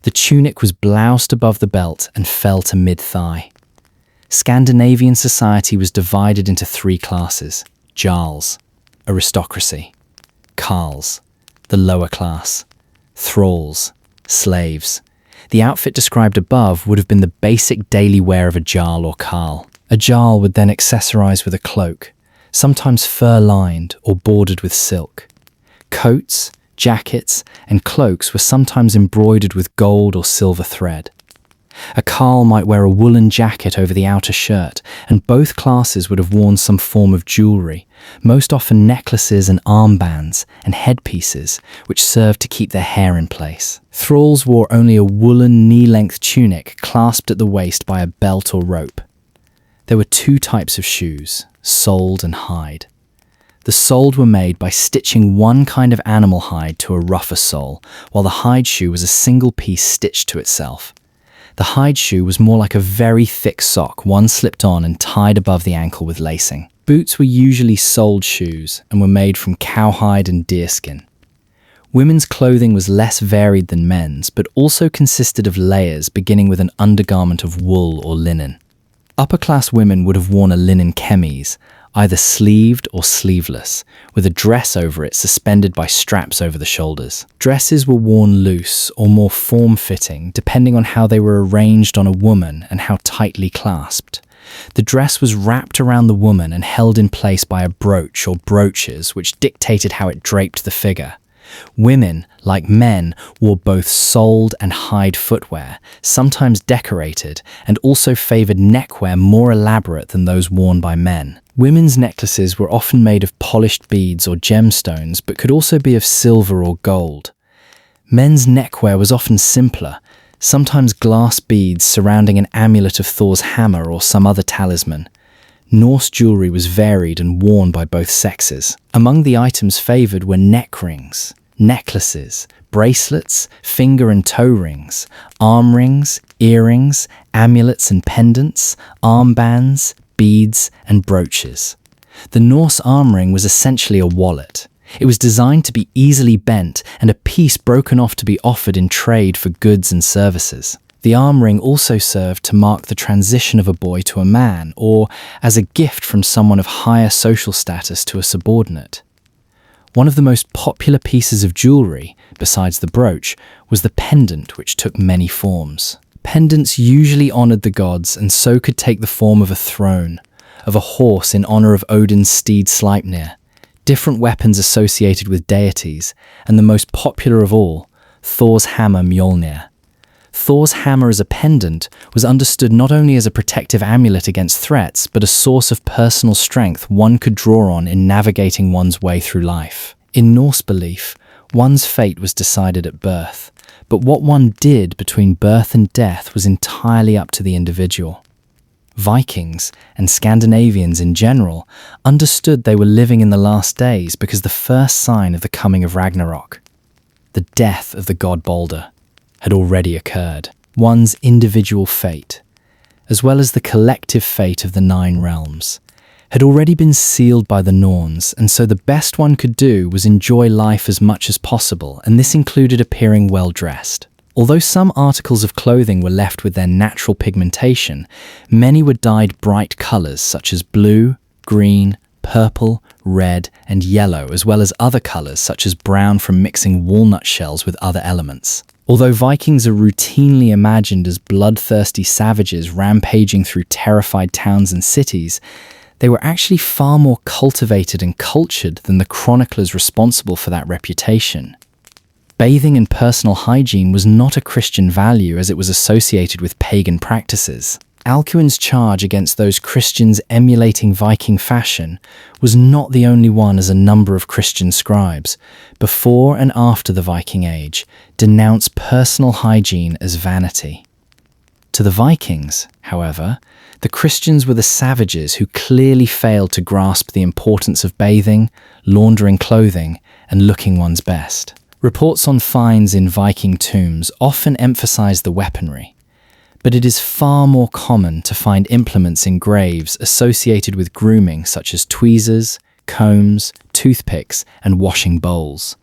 The tunic was bloused above the belt and fell to mid-thigh. Scandinavian society was divided into three classes: jarls, aristocracy; carls, the lower class; thralls, slaves. The outfit described above would have been the basic daily wear of a jarl or carl. A jarl would then accessorize with a cloak, sometimes fur-lined or bordered with silk. Coats, jackets, and cloaks were sometimes embroidered with gold or silver thread. A carl might wear a woolen jacket over the outer shirt, and both classes would have worn some form of jewelry, most often necklaces and armbands and headpieces, which served to keep their hair in place. Thralls wore only a woolen knee-length tunic clasped at the waist by a belt or rope. There were two types of shoes, soled and hide. The soled were made by stitching one kind of animal hide to a rougher sole, while the hide shoe was a single piece stitched to itself. The hide shoe was more like a very thick sock, one slipped on and tied above the ankle with lacing. Boots were usually soled shoes and were made from cowhide and deerskin. Women's clothing was less varied than men's, but also consisted of layers, beginning with an undergarment of wool or linen. Upper-class women would have worn a linen chemise, either sleeved or sleeveless, with a dress over it suspended by straps over the shoulders. Dresses were worn loose or more form-fitting, depending on how they were arranged on a woman and how tightly clasped. The dress was wrapped around the woman and held in place by a brooch or brooches, which dictated how it draped the figure. Women, like men, wore both soled and hide footwear, sometimes decorated, and also favored neckwear more elaborate than those worn by men. Women's necklaces were often made of polished beads or gemstones, but could also be of silver or gold. Men's neckwear was often simpler, sometimes glass beads surrounding an amulet of Thor's hammer or some other talisman. Norse jewelry was varied and worn by both sexes. Among the items favored were neck rings, necklaces, bracelets, finger and toe rings, arm rings, earrings, amulets and pendants, armbands, beads, and brooches. The Norse arm ring was essentially a wallet. It was designed to be easily bent and a piece broken off to be offered in trade for goods and services. The arm ring also served to mark the transition of a boy to a man, or as a gift from someone of higher social status to a subordinate. One of the most popular pieces of jewelry, besides the brooch, was the pendant, which took many forms. Pendants usually honored the gods and so could take the form of a throne, of a horse in honor of Odin's steed Sleipnir, different weapons associated with deities, and the most popular of all, Thor's hammer Mjolnir. Thor's hammer as a pendant was understood not only as a protective amulet against threats, but a source of personal strength one could draw on in navigating one's way through life. In Norse belief, one's fate was decided at birth, but what one did between birth and death was entirely up to the individual. Vikings, and Scandinavians in general, understood they were living in the last days because the first sign of the coming of Ragnarok, the death of the god Balder, had already occurred. One's individual fate, as well as the collective fate of the 9 realms, had already been sealed by the Norns, and so the best one could do was enjoy life as much as possible, and this included appearing well-dressed. Although some articles of clothing were left with their natural pigmentation, many were dyed bright colors such as blue, green, purple, red, and yellow, as well as other colors such as brown from mixing walnut shells with other elements. Although Vikings are routinely imagined as bloodthirsty savages rampaging through terrified towns and cities, they were actually far more cultivated and cultured than the chroniclers responsible for that reputation. Bathing and personal hygiene was not a Christian value as it was associated with pagan practices. Alcuin's charge against those Christians emulating Viking fashion was not the only one, as a number of Christian scribes, before and after the Viking Age, denounce personal hygiene as vanity. To the Vikings, however, the Christians were the savages who clearly failed to grasp the importance of bathing, laundering clothing, and looking one's best. Reports on finds in Viking tombs often emphasize the weaponry, but it is far more common to find implements in graves associated with grooming, such as tweezers, combs, toothpicks, and washing bowls.